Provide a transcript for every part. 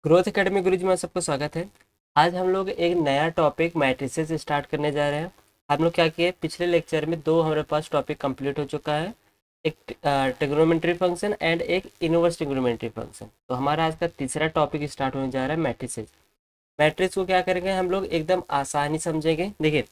Growth academy गुरुजी में सबको स्वागत है। आज हम लोग एक नया टॉपिक मैट्रिसेस स्टार्ट करने जा रहे हैं। हम लोग क्या किए, पिछले लेक्चर में दो हमारे पास टॉपिक कंप्लीट हो चुका है। एक ट्रिग्नोमेट्री फंक्शन एंड एक इनवर्स ट्रिग्नोमेट्री फंक्शन। तो हमारा आज का तीसरा टॉपिक स्टार्ट होने जा रहा है मैट्रिसेस। मैट्रिक्स को क्या करेंगे हम लोग एकदम आसानी समझेंगे। देखिए,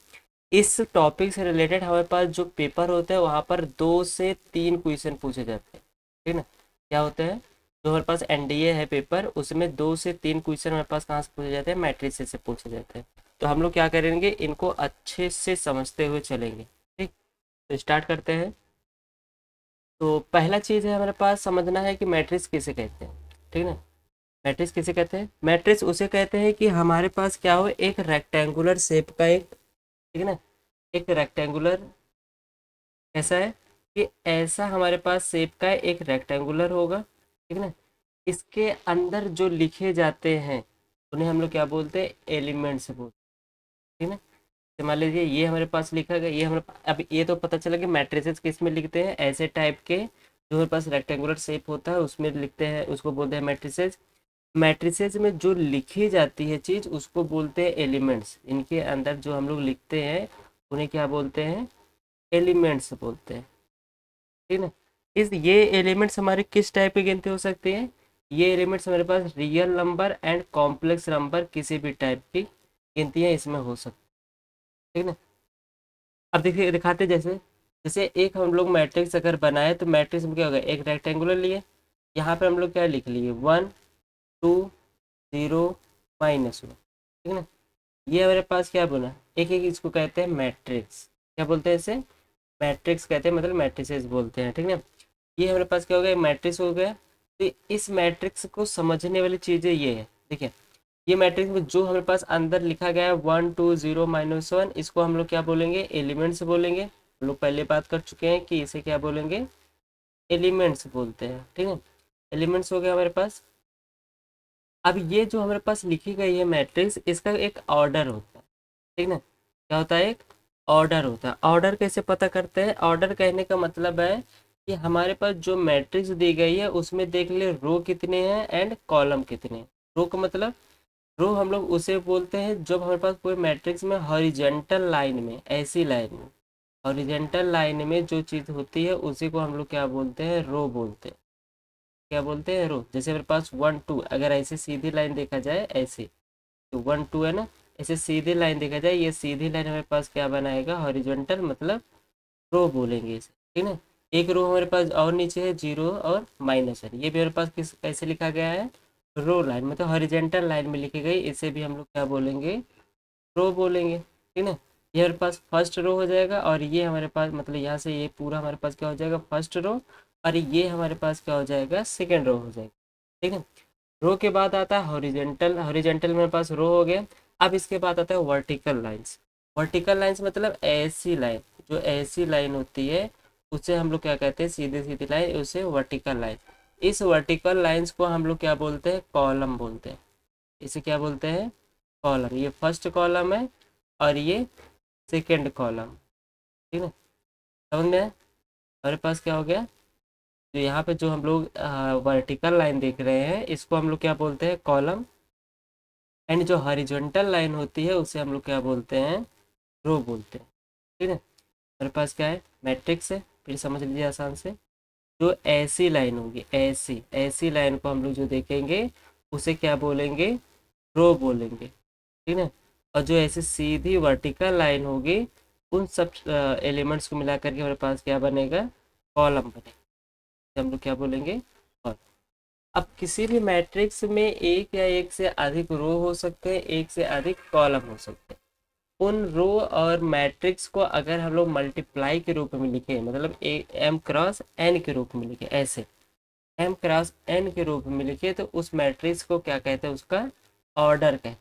इस टॉपिक से रिलेटेड हमारे पास जो पेपर होता है वहाँ पर 2 से 3 क्वेश्चन पूछे जाते हैं। ठीक ना, क्या होता है, जो हमारे पास एनडीए है पेपर, उसमें 2 से 3 क्वेश्चन हमारे पास कहाँ से पूछे जाते हैं, मैट्रिसेस से पूछे जाते हैं। तो हम लोग क्या करेंगे, इनको अच्छे से समझते हुए चलेंगे। ठीक, तो स्टार्ट करते हैं। तो पहला चीज़ है हमारे पास समझना है कि मैट्रिक्स किसे कहते हैं। ठीक ना, मैट्रिक्स किसे कहते हैं, मैट्रिक्स उसे कहते हैं कि हमारे पास क्या हो, एक रेक्टेंगुलर शेप का एक, ठीक है ना, एक रेक्टेंगुलर ऐसा है कि ऐसा हमारे पास शेप का एक रेक्टेंगुलर होगा। ठीक है ना, इसके अंदर जो लिखे जाते हैं उन्हें हम लोग क्या बोलते हैं, एलिमेंट्स बोलते हैं। ठीक है ना, तो मान लीजिए ये हमारे पास लिखा गया, ये हमारे अब ये तो पता चला कि मैट्रिसेस किस में लिखते हैं, ऐसे टाइप के जो हमारे पास रेक्टेंगुलर शेप होता है उसमें लिखते हैं, उसको बोलते हैं मैट्रिसेस। मैट्रिसेस में जो लिखी जाती है चीज़ उसको बोलते हैं एलिमेंट्स। इनके अंदर जो हम लोग लिखते हैं उन्हें क्या बोलते हैं, एलिमेंट्स बोलते हैं। ठीक है, इस ये एलिमेंट्स हमारे किस टाइप के गिनती हो सकते हैं, ये एलिमेंट्स हमारे पास real number and complex number किसी भी टाइप की गिनतियाँ इसमें हो सकती है। ठीक है ना, अब देखिए दिखाते हैं, जैसे जैसे एक हम लोग मैट्रिक्स अगर बनाए तो मैट्रिक्स में क्या होगा, एक रेक्टेंगुलर लिए, यहाँ पे हम लोग क्या लिख लिए, 1 2 0 -1। ठीक है ना, ये हमारे पास क्या बना, एक एक इसको कहते हैं मैट्रिक्स। क्या बोलते हैं इसे, मैट्रिक्स कहते हैं, मतलब मैट्रिसेस बोलते हैं। ठीक है ना, ये हमारे पास क्या हो गया, मैट्रिक्स हो गया। तो इस मैट्रिक्स को समझने वाली चीज़ें ये है, देखिए, ये मैट्रिक्स में जो हमारे पास अंदर लिखा गया है 1 2 0 -1, इसको हम लोग क्या बोलेंगे, एलिमेंट्स बोलेंगे। हम लोग पहले बात कर चुके हैं कि इसे क्या बोलेंगे, एलिमेंट्स बोलते हैं। ठीक है, एलिमेंट्स हो गया हमारे पास। अब ये जो हमारे पास लिखी गई है मैट्रिक्स, इसका एक ऑर्डर होता है। ठीक ना, क्या होता है, एक ऑर्डर होता है। ऑर्डर कैसे पता करते हैं, ऑर्डर कहने का मतलब है कि हमारे पास जो मैट्रिक्स दी गई है उसमें देख ले रो कितने हैं एंड कॉलम कितने हैं। रो का मतलब, रो हम लोग उसे बोलते हैं जब हमारे पास कोई मैट्रिक्स में हॉरिजेंटल लाइन में, ऐसी लाइन में, हॉरिजेंटल लाइन में जो चीज़ होती है उसी को हम लोग क्या बोलते हैं, रो बोलते हैं। क्या बोलते हैं, रो। जैसे मेरे पास 1 2, अगर ऐसे सीधी लाइन देखा जाए, ऐसे तो 1 2 है ना, ऐसे सीधी लाइन देखा जाए, ये सीधी लाइन हमारे पास क्या बनाएगा, हॉरिजॉन्टल, मतलब रो बोलेंगे इसे। ठीक है ना, एक रो हमारे पास और नीचे है, 0 और -1, ये भी हमारे पास किस कैसे लिखा गया है, रो लाइन, मतलब हॉरिजॉन्टल लाइन में लिखी गई, इसे भी हम लोग क्या बोलेंगे, रो बोलेंगे। ठीक है ना, ये हमारे पास फर्स्ट रो हो जाएगा, और ये हमारे पास मतलब यहाँ से ये पूरा हमारे पास क्या हो जाएगा, फर्स्ट रो, और ये हमारे पास क्या हो जाएगा, सेकेंड रो हो जाएगा। ठीक है, रो के बाद आता है हॉरिजेंटल, हॉरिजेंटल मेरे पास रो हो गया। अब इसके बाद आता है वर्टिकल लाइंस। वर्टिकल लाइंस मतलब ऐसी लाइन, जो ऐसी लाइन होती है उसे हम लोग क्या कहते हैं, सीधी सीधी लाइन, उसे वर्टिकल लाइन। इस वर्टिकल लाइंस को हम लोग क्या बोलते हैं, कॉलम बोलते हैं। इसे क्या बोलते हैं, कॉलम। ये फर्स्ट कॉलम है और ये सेकेंड कॉलम। ठीक है, समझ में आया? हमारे पास क्या हो गया, तो यहाँ पे जो हम लोग वर्टिकल लाइन देख रहे हैं इसको हम लोग क्या बोलते हैं, कॉलम। एंड जो हॉरिजॉन्टल लाइन होती है उसे हम लोग क्या बोलते हैं, रो बोलते हैं। ठीक है, हमारे पास क्या है, मैट्रिक्स है, फिर समझ लीजिए आसान से। जो ऐसी लाइन होगी, ऐसी ऐसी लाइन को हम लोग जो देखेंगे उसे क्या बोलेंगे, रो बोलेंगे। ठीक है, और जो ऐसी सीधी वर्टिकल लाइन होगी उन सब एलिमेंट्स को मिला करके हमारे पास क्या बनेगा, कॉलम बनेगा। हम लोग क्या बोलेंगे, कॉलम। अब किसी भी मैट्रिक्स में एक या एक से अधिक रो हो सकते हैं, एक से अधिक कॉलम हो सकते हैं। उन रो और मैट्रिक्स को अगर हम लोग मल्टीप्लाई के रूप में लिखें, मतलब ए एम क्रॉस एन के रूप में लिखें, ऐसे एम क्रॉस एन के रूप में लिखे, तो उस मैट्रिक्स को क्या कहते हैं, उसका ऑर्डर कहते हैं।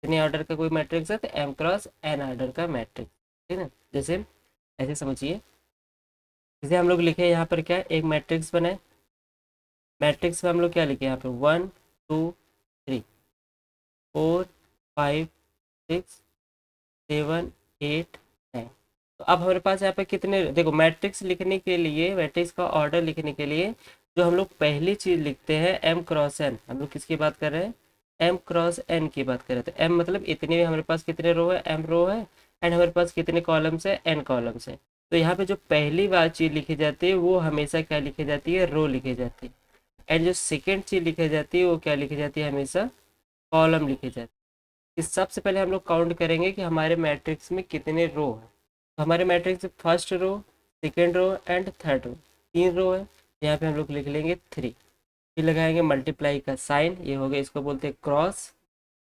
इतने ऑर्डर का कोई मैट्रिक्स है तो एम क्रॉस एन ऑर्डर का मैट्रिक्स। ठीक है ना, जैसे ऐसे समझिए, जैसे हम लोग लिखे यहाँ पर क्या है, एक मैट्रिक्स बनाए। मैट्रिक्स में हम लोग क्या लिखे यहाँ पे, 1 2 3 4 5 6 7 8 9। तो अब हमारे पास यहाँ पे कितने, देखो मैट्रिक्स लिखने के लिए, मैट्रिक्स का ऑर्डर लिखने के लिए जो हम लोग पहली चीज लिखते हैं m क्रॉस n, हम लोग किसकी बात कर रहे हैं, m क्रॉस n की बात कर रहे थे। m मतलब इतने, हमारे पास कितने रो है, m रो है, एंड हमारे पास कितने कॉलम्स है, n कॉलम्स है। तो यहाँ पे जो पहली बार चीज लिखी जाती है वो हमेशा क्या लिखी जाती है, रो लिखी जाती है। एंड जो सेकेंड चीज लिखी जाती है वो क्या लिखी जाती है, हमेशा कॉलम लिखी जाती है। इस सबसे पहले हम लोग काउंट करेंगे कि हमारे मैट्रिक्स में कितने रो हैं। तो हमारे मैट्रिक्स में first row, second row and third row, 3 row है। यहाँ पे हम लोग लिख लेंगे 3, फिर लगाएंगे मल्टीप्लाई का साइन, ये हो गया, इसको बोलते हैं क्रॉस।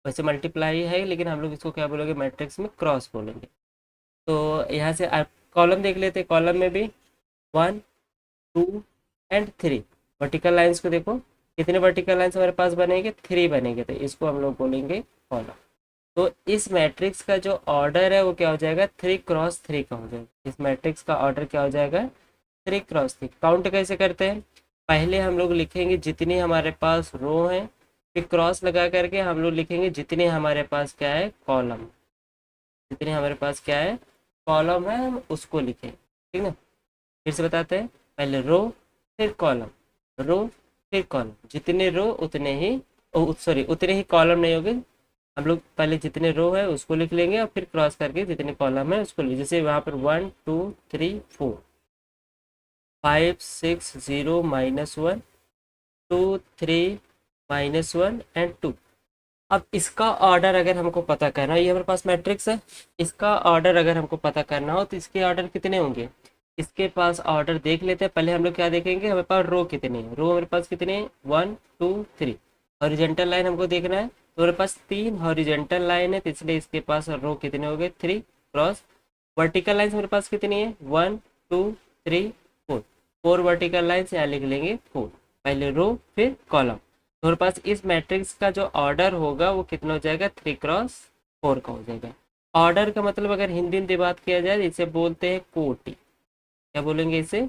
वैसे मल्टीप्लाई है लेकिन हम लोग इसको क्या बोलेंगे, मैट्रिक्स में क्रॉस बोलेंगे। तो यहाँ से आप कॉलम देख लेते हैं, कॉलम में भी 1 2 एंड 3। वर्टिकल लाइंस को देखो, कितने वर्टिकल लाइंस हमारे पास बनेंगे, 3 बनेंगे, तो इसको हम लोग बोलेंगे कॉलम। तो इस मैट्रिक्स का जो ऑर्डर है वो क्या हो जाएगा, 3 क्रॉस 3 का हो जाएगा। इस मैट्रिक्स का ऑर्डर क्या हो जाएगा, 3 क्रॉस 3। काउंट कैसे करते हैं, पहले हम लोग लिखेंगे जितनी हमारे पास रो हैं, फिर क्रॉस लगा करके हम लोग लिखेंगे जितने हमारे पास क्या है, कॉलम। जितने हमारे पास क्या है, कॉलम है, हम उसको लिखेंगे, ठीक ना। फिर से बताते हैं, पहले रो फिर कॉलम, रो फिर कॉलम, जितने रो उतने ही, सॉरी उतने ही कॉलम नहीं होंगे। हम लोग पहले जितने रो है उसको लिख लेंगे और फिर क्रॉस करके जितने कॉलम है उसको लिख, जैसे वहाँ पर 1 2 3 4 5 6 0 -1 2 3 -1 एंड 2। अब इसका ऑर्डर अगर हमको पता करना हो, ये हमारे पास मैट्रिक्स है, इसका ऑर्डर अगर हमको पता करना हो तो इसके ऑर्डर कितने होंगे, इसके पास ऑर्डर देख लेते हैं। पहले हम लोग क्या देखेंगे, हमारे पास रो कितने हैं, रो हमारे पास कितने हैं, 1 2 3। हॉरिजेंटल लाइन हमको देखना है, तो हमारे पास 3 हॉरिजेंटल लाइन है, तो इसलिए इसके पास रो कितने हो गए, 3 क्रॉस। वर्टिकल लाइन हमारे पास कितनी है, 1 2 3 4, 4 वर्टिकल लाइन यहाँ लिख लेंगे 4। पहले रो फिर कॉलम, तो हमारे पास इस मैट्रिक्स का जो ऑर्डर होगा वो कितना हो जाएगा, 3 क्रॉस 4 का हो जाएगा। ऑर्डर का मतलब अगर हिंदी में बात किया जाए इसे बोलते हैं कोटि। क्या बोलेंगे इसे,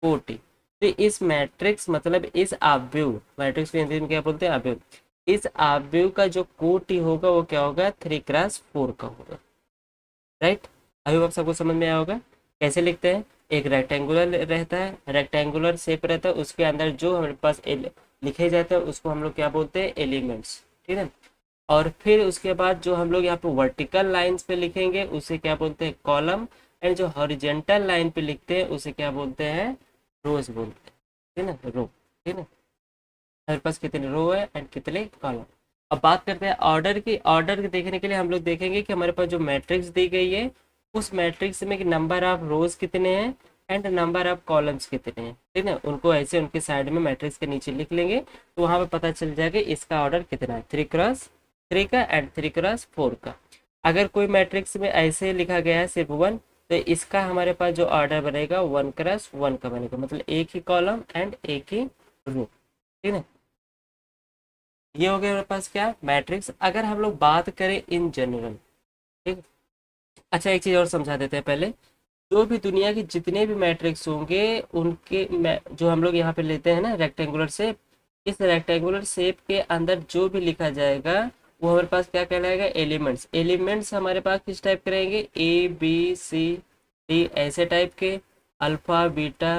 कोटि। तो इस मैट्रिक्स मतलब इस आव्यूह, मैट्रिक्स को हिंदी में क्या बोलते हैं, आव्यूह। इस आव्यूह का जो कोटि होगा वो क्या होगा, 3 क्रॉस 4 का होगा। राइट, अभी आप सबको समझ में आया होगा। कैसे लिखते हैं, एक रेक्टेंगुलर रहता है, रेक्टेंगुलर शेप रहता है, उसके अंदर जो हमारे पास लिखे जाते हैं उसको हम लोग क्या बोलते हैं, एलिमेंट्स, ठीक है। और फिर उसके बाद जो हम लोग यहाँ पे वर्टिकल लाइंस पे लिखेंगे उसे क्या बोलते हैं, कॉलम। एंड जो हॉरिजेंटल लाइन पे लिखते हैं उसे क्या बोलते हैं, रोज बोलते हैं, ठीक है ना, रो, ठीक है। हमारे पास कितने रो है एंड कितने कॉलम। अब बात करते हैं ऑर्डर की। ऑर्डर देखने के लिए हम लोग देखेंगे कि हमारे पास जो मैट्रिक्स दी गई है उस मैट्रिक्स में नंबर ऑफ रोज कितने हैं एंड नंबर ऑफ कॉलम्स कितने हैं, ठीक है। उनको ऐसे उनके साइड में मैट्रिक्स के नीचे लिख लेंगे, तो वहां पे पता चल जाएगा इसका ऑर्डर कितना है, 3 क्रॉस 3 का एंड 3 क्रॉस 4 का। अगर कोई मैट्रिक्स में ऐसे लिखा गया है सिर्फ 1, तो इसका हमारे पास जो ऑर्डर बनेगा 1 क्रॉस 1 का बनेगा, मतलब एक ही कॉलम एंड एक ही रो, ठीक है। ये हो गया मेरे पास क्या, मैट्रिक्स। अगर हम लोग बात करें इन जनरल, ठीक। अच्छा एक चीज और समझा देते हैं पहले, जो भी दुनिया के जितने भी मैट्रिक्स होंगे उनके जो हम लोग यहाँ पे लेते हैं ना रेक्टेंगुलर शेप, इस रेक्टेंगुलर शेप के अंदर जो भी लिखा जाएगा वो हमारे पास क्या कहलाएगा, एलिमेंट्स। एलिमेंट्स हमारे पास किस टाइप के रहेंगे, ए बी सी डी ऐसे टाइप के, अल्फा बीटा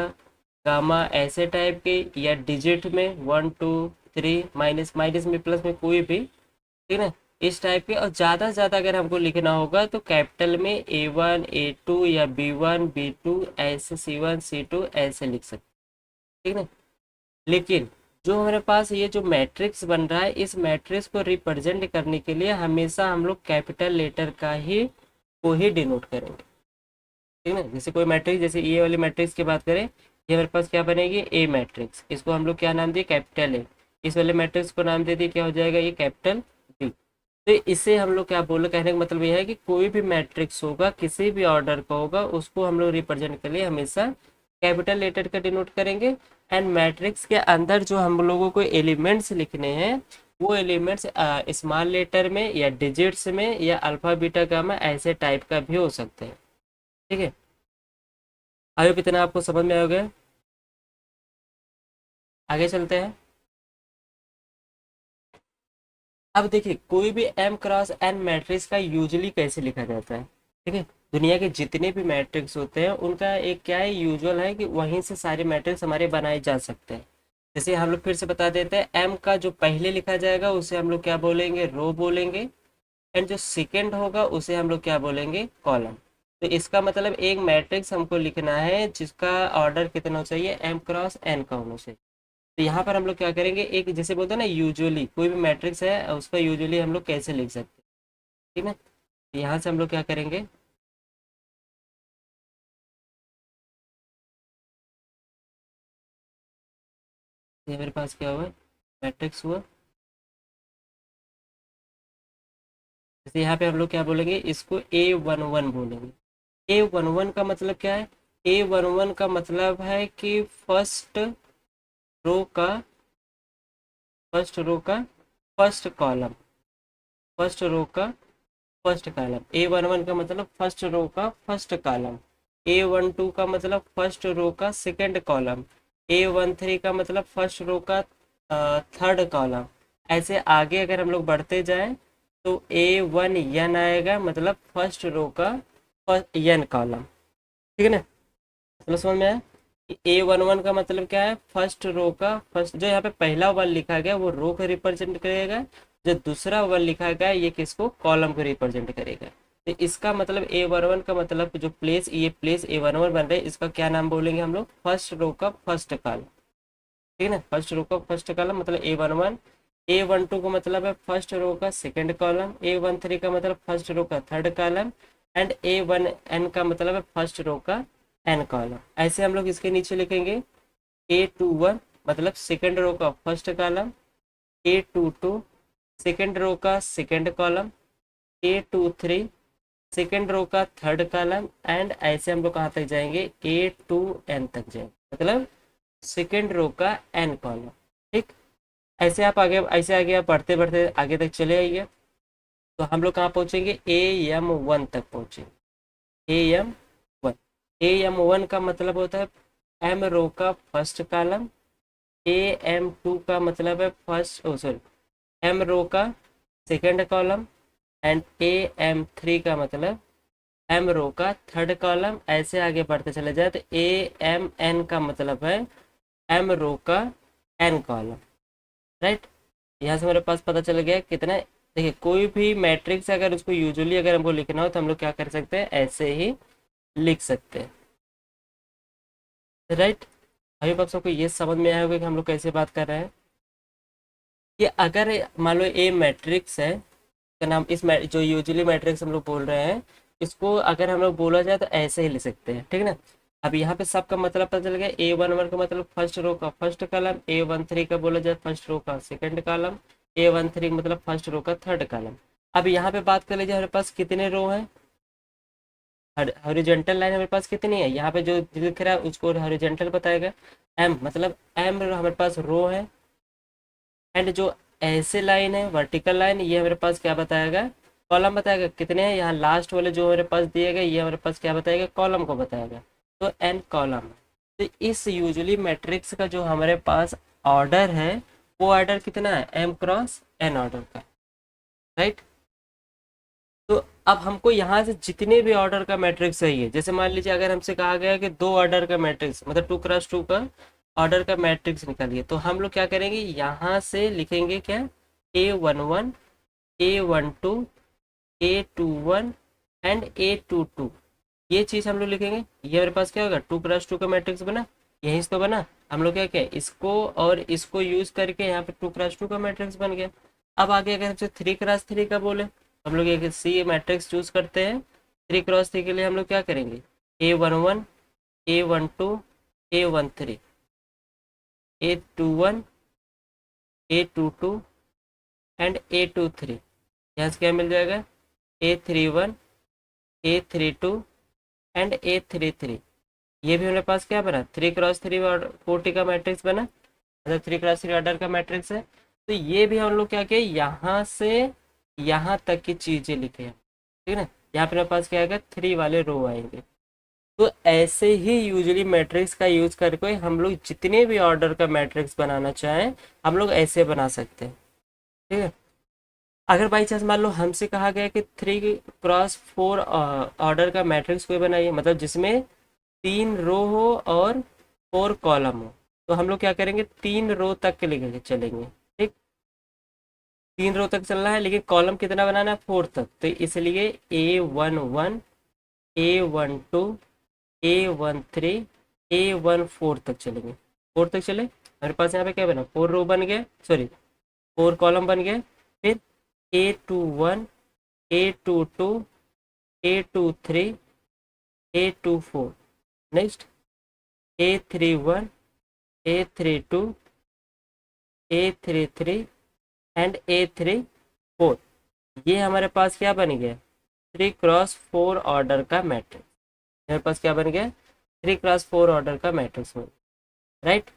गामा ऐसे टाइप के, या डिजिट में 1 2 3, माइनस माइनस में प्लस में कोई भी, ठीक है, इस टाइप के। और ज़्यादा से ज़्यादा अगर हमको लिखना होगा तो कैपिटल में A1 A2 या B1 B2 ऐसे C1 C2 ऐसे लिख सकते, ठीक है। लेकिन जो हमारे पास ये जो मैट्रिक्स बन रहा है, इस मैट्रिक्स को रिप्रेजेंट करने के लिए हमेशा हम लोग कैपिटल लेटर का ही को ही डिनोट करेंगे, ठीक है। जैसे कोई मैट्रिक्स, जैसे ये वाली मैट्रिक्स की बात करें, ये हमारे पास क्या बनेगी, ए मैट्रिक्स, इसको हम लोग क्या नाम दिए, कैपिटल ए। इस वाले मैट्रिक्स को नाम दे दिए, क्या हो जाएगा, ये कैपिटल बी। तो इसे हम लोग क्या बोले, कहने का मतलब ये है कि कोई भी मैट्रिक्स होगा किसी भी ऑर्डर का होगा उसको हम लोग रिप्रेजेंट के लिए हमेशा कैपिटल लेटर का डिनोट करेंगे। एंड मैट्रिक्स के अंदर जो हम लोगों को एलिमेंट्स लिखने हैं वो एलिमेंट्स स्मॉल लेटर में या डिजिट्स में या अल्फा बीटा गामा ऐसे टाइप का भी हो सकते हैं, ठीक है। अभी इतना आपको समझ में आ गया, आगे चलते हैं। अब देखिए कोई भी m क्रॉस n मैट्रिक्स का यूजुअली कैसे लिखा जाता है, ठीक है। दुनिया के जितने भी मैट्रिक्स होते हैं उनका एक क्या है, यूजुअल है कि वहीं से सारे मैट्रिक्स हमारे बनाए जा सकते हैं। जैसे हम लोग फिर से बता देते हैं, एम का जो पहले लिखा जाएगा उसे हम लोग क्या बोलेंगे, रो बोलेंगे। एंड जो सेकेंड होगा उसे हम लोग क्या बोलेंगे, कॉलम। तो इसका मतलब एक मैट्रिक्स हमको लिखना है जिसका ऑर्डर कितना होना चाहिए, एम क्रॉस एन का होना चाहिए। तो यहाँ पर हम लोग क्या करेंगे, एक जैसे बोलते हैं ना यूजुअली कोई भी मैट्रिक्स है उसका यूजुअली हम लोग कैसे लिख सकते हैं, ठीक है। तो यहाँ से हम लोग क्या करेंगे, ये मेरे पास क्या हुआ, मैट्रिक्स हुआ। जैसे यहाँ पे हम लोग क्या बोलेंगे, इसको A11 बोलेंगे। A11 का मतलब क्या है, A11 का मतलब है कि रो का फर्स्ट रो का फर्स्ट कॉलम, फर्स्ट रो का फर्स्ट कॉलम। A11 का मतलब फर्स्ट रो का फर्स्ट कॉलम। A12 का मतलब फर्स्ट रो का सेकंड कॉलम। A13 का मतलब फर्स्ट रो का थर्ड कॉलम। ऐसे आगे अगर हम लोग बढ़ते जाएं तो A1n आएगा, मतलब फर्स्ट रो का n कॉलम, ठीक है ना। मतलब समझ में आया कि A11 का मतलब क्या है, फर्स्ट रो का फर्स्ट, जो यहाँ पे पहला वन लिखा गया वो रो को रिप्रेजेंट करेगा, जो दूसरा वन लिखा गया ये किसको, कॉलम को रिप्रेजेंट करेगा। तो इसका मतलब A11 का मतलब जो प्लेस, ये प्लेस A11 बन रहा है, इसका क्या नाम बोलेंगे हम लोग, फर्स्ट रो का फर्स्ट कॉलम, ठीक है ना। फर्स्ट रो का फर्स्ट कॉलम मतलब A11। A12 का मतलब है फर्स्ट रो का सेकंड कॉलम। A13 का मतलब फर्स्ट रो का थर्ड कॉलम। एंड A1n का मतलब है फर्स्ट रो का एन कॉलम। ऐसे हम लोग इसके नीचे लिखेंगे, A21 मतलब सेकंड रो का first column. A22 second row का second column. A23 second row का थर्ड कॉलम। एंड ऐसे हम लोग कहाँ तक जाएंगे, A2n तक जाएंगे, मतलब सेकेंड रो का एन कॉलम, ठीक। ऐसे आगे आप बढ़ते बढ़ते आगे तक चले आइए, तो हम लोग कहाँ पहुंचेंगे, AM1 तक पहुंचेंगे। AM1, AM1 का मतलब होता है एम रो का फर्स्ट कॉलम। AM2 का मतलब है फर्स्ट, ओ सॉरी, एम रो का सेकंड कॉलम। एंड AM3 का मतलब एम रो का थर्ड कॉलम। ऐसे आगे बढ़ते चले जाए तो AMN का मतलब है एम रो का एन कॉलम, राइट। यहाँ से मेरे पास पता चल गया कितना है। देखिए कोई भी मैट्रिक्स अगर उसको यूजुअली अगर हमको लिखना हो तो हम लोग क्या कर सकते हैं, ऐसे ही लिख सकते हैं, राइट। अभी आप सबको ये समझ में आया होगा कि हम लोग कैसे बात कर रहे हैं, कि अगर मान लो ए मैट्रिक्स है, का नाम जो यूजुअली मैट्रिक्स हम लोग बोल रहे हैं, इसको अगर हम लोग बोला जाए तो ऐसे ही लिख सकते हैं, ठीक है ना। अब यहाँ पे सबका मतलब पता चल गया, A11 का मतलब फर्स्ट रो का फर्स्ट कॉलम। A13 का बोला जाए फर्स्ट रो का सेकंड कॉलम। A13 मतलब फर्स्ट रो का थर्ड कॉलम। अब यहाँ पे बात कर लीजिए, हमारे पास कितने रो हैं, हॉरिजॉन्टल लाइन हमारे पास कितनी है, यहाँ पे जो दिख रहा है उसको हॉरिजॉन्टल बताएगा। एम मतलब एम हमारे पास रो है। एंड जो ऐसे लाइन है वर्टिकल लाइन, ये हमारे पास क्या बताएगा, कॉलम बताएगा कितने हैं। यहाँ लास्ट वाले जो हमारे पास दिए गए ये हमारे पास क्या बताएगा, कॉलम को बताएगा। तो एन कॉलम। तो इस यूजुअली मैट्रिक्स का जो हमारे पास ऑर्डर है, वो ऑर्डर कितना है, एम क्रॉस एन ऑर्डर का, राइट। तो अब हमको यहाँ से जितने भी ऑर्डर का मैट्रिक्स चाहिए, जैसे मान लीजिए अगर हमसे कहा गया कि दो ऑर्डर का मैट्रिक्स मतलब 2x2 का ऑर्डर का मैट्रिक्स निकालिए, तो हम लोग क्या करेंगे, यहाँ से लिखेंगे क्या, A11 A12 A21 and A22। ये चीज़ हम लोग लिखेंगे। ये मेरे पास क्या होगा, 2x2 का मैट्रिक्स बना, यहीं से तो बना। हम लोग क्या क्या इसको और इसको यूज करके यहाँ पे 2x2 का मैट्रिक्स बन गया। अब आगे अगर हमसे 3x3 का बोले, हम लोग एक सी मैट्रिक्स चूज करते हैं। 3x3 के लिए हम लोग क्या करेंगे, A11 A12 A13 A21 A22 and A23। यहाँ से क्या मिल जाएगा, A31 A32 एंड A33। ये भी हमारे पास क्या बना, 3x3 40 का मैट्रिक्स बना, मतलब 3x3 ऑर्डर का मैट्रिक्स है। तो ये भी हम लोग क्या किए, यहाँ से यहाँ तक की चीजें लिखे हैं, ठीक है ना। यहाँ पे हमारे पास क्या आएगा, 3 वाले रो आएंगे। तो ऐसे ही यूजुअली मैट्रिक्स का यूज करके हम लोग जितने भी ऑर्डर का मैट्रिक्स बनाना चाहें, हम लोग ऐसे बना सकते हैं, ठीक है। अगर बाई चांस मान लो हमसे कहा गया कि 3x4 ऑर्डर का मैट्रिक्स कोई बनाइए, मतलब जिसमें 3 रो हो और 4 कॉलम हो, तो हम लोग क्या करेंगे, 3 रो तक के लेके चलेंगे। ठीक, 3 रो तक चलना है, लेकिन कॉलम कितना बनाना है, 4 तक। तो इसलिए A11, A12, A13, A14 तक चलेंगे। 4 तक चले, हमारे पास यहाँ पे क्या बना, 4 रो बन गया, सॉरी 4 कॉलम बन गया। फिर A21, A22, A23, A24, next A31, A32, A33 and A34। ये हमारे पास क्या बन गया, 3x4 ऑर्डर का मैट्रिक्स। मेरे पास क्या बन गया, 3x4 ऑर्डर का मैट्रिक्स बन, राइट।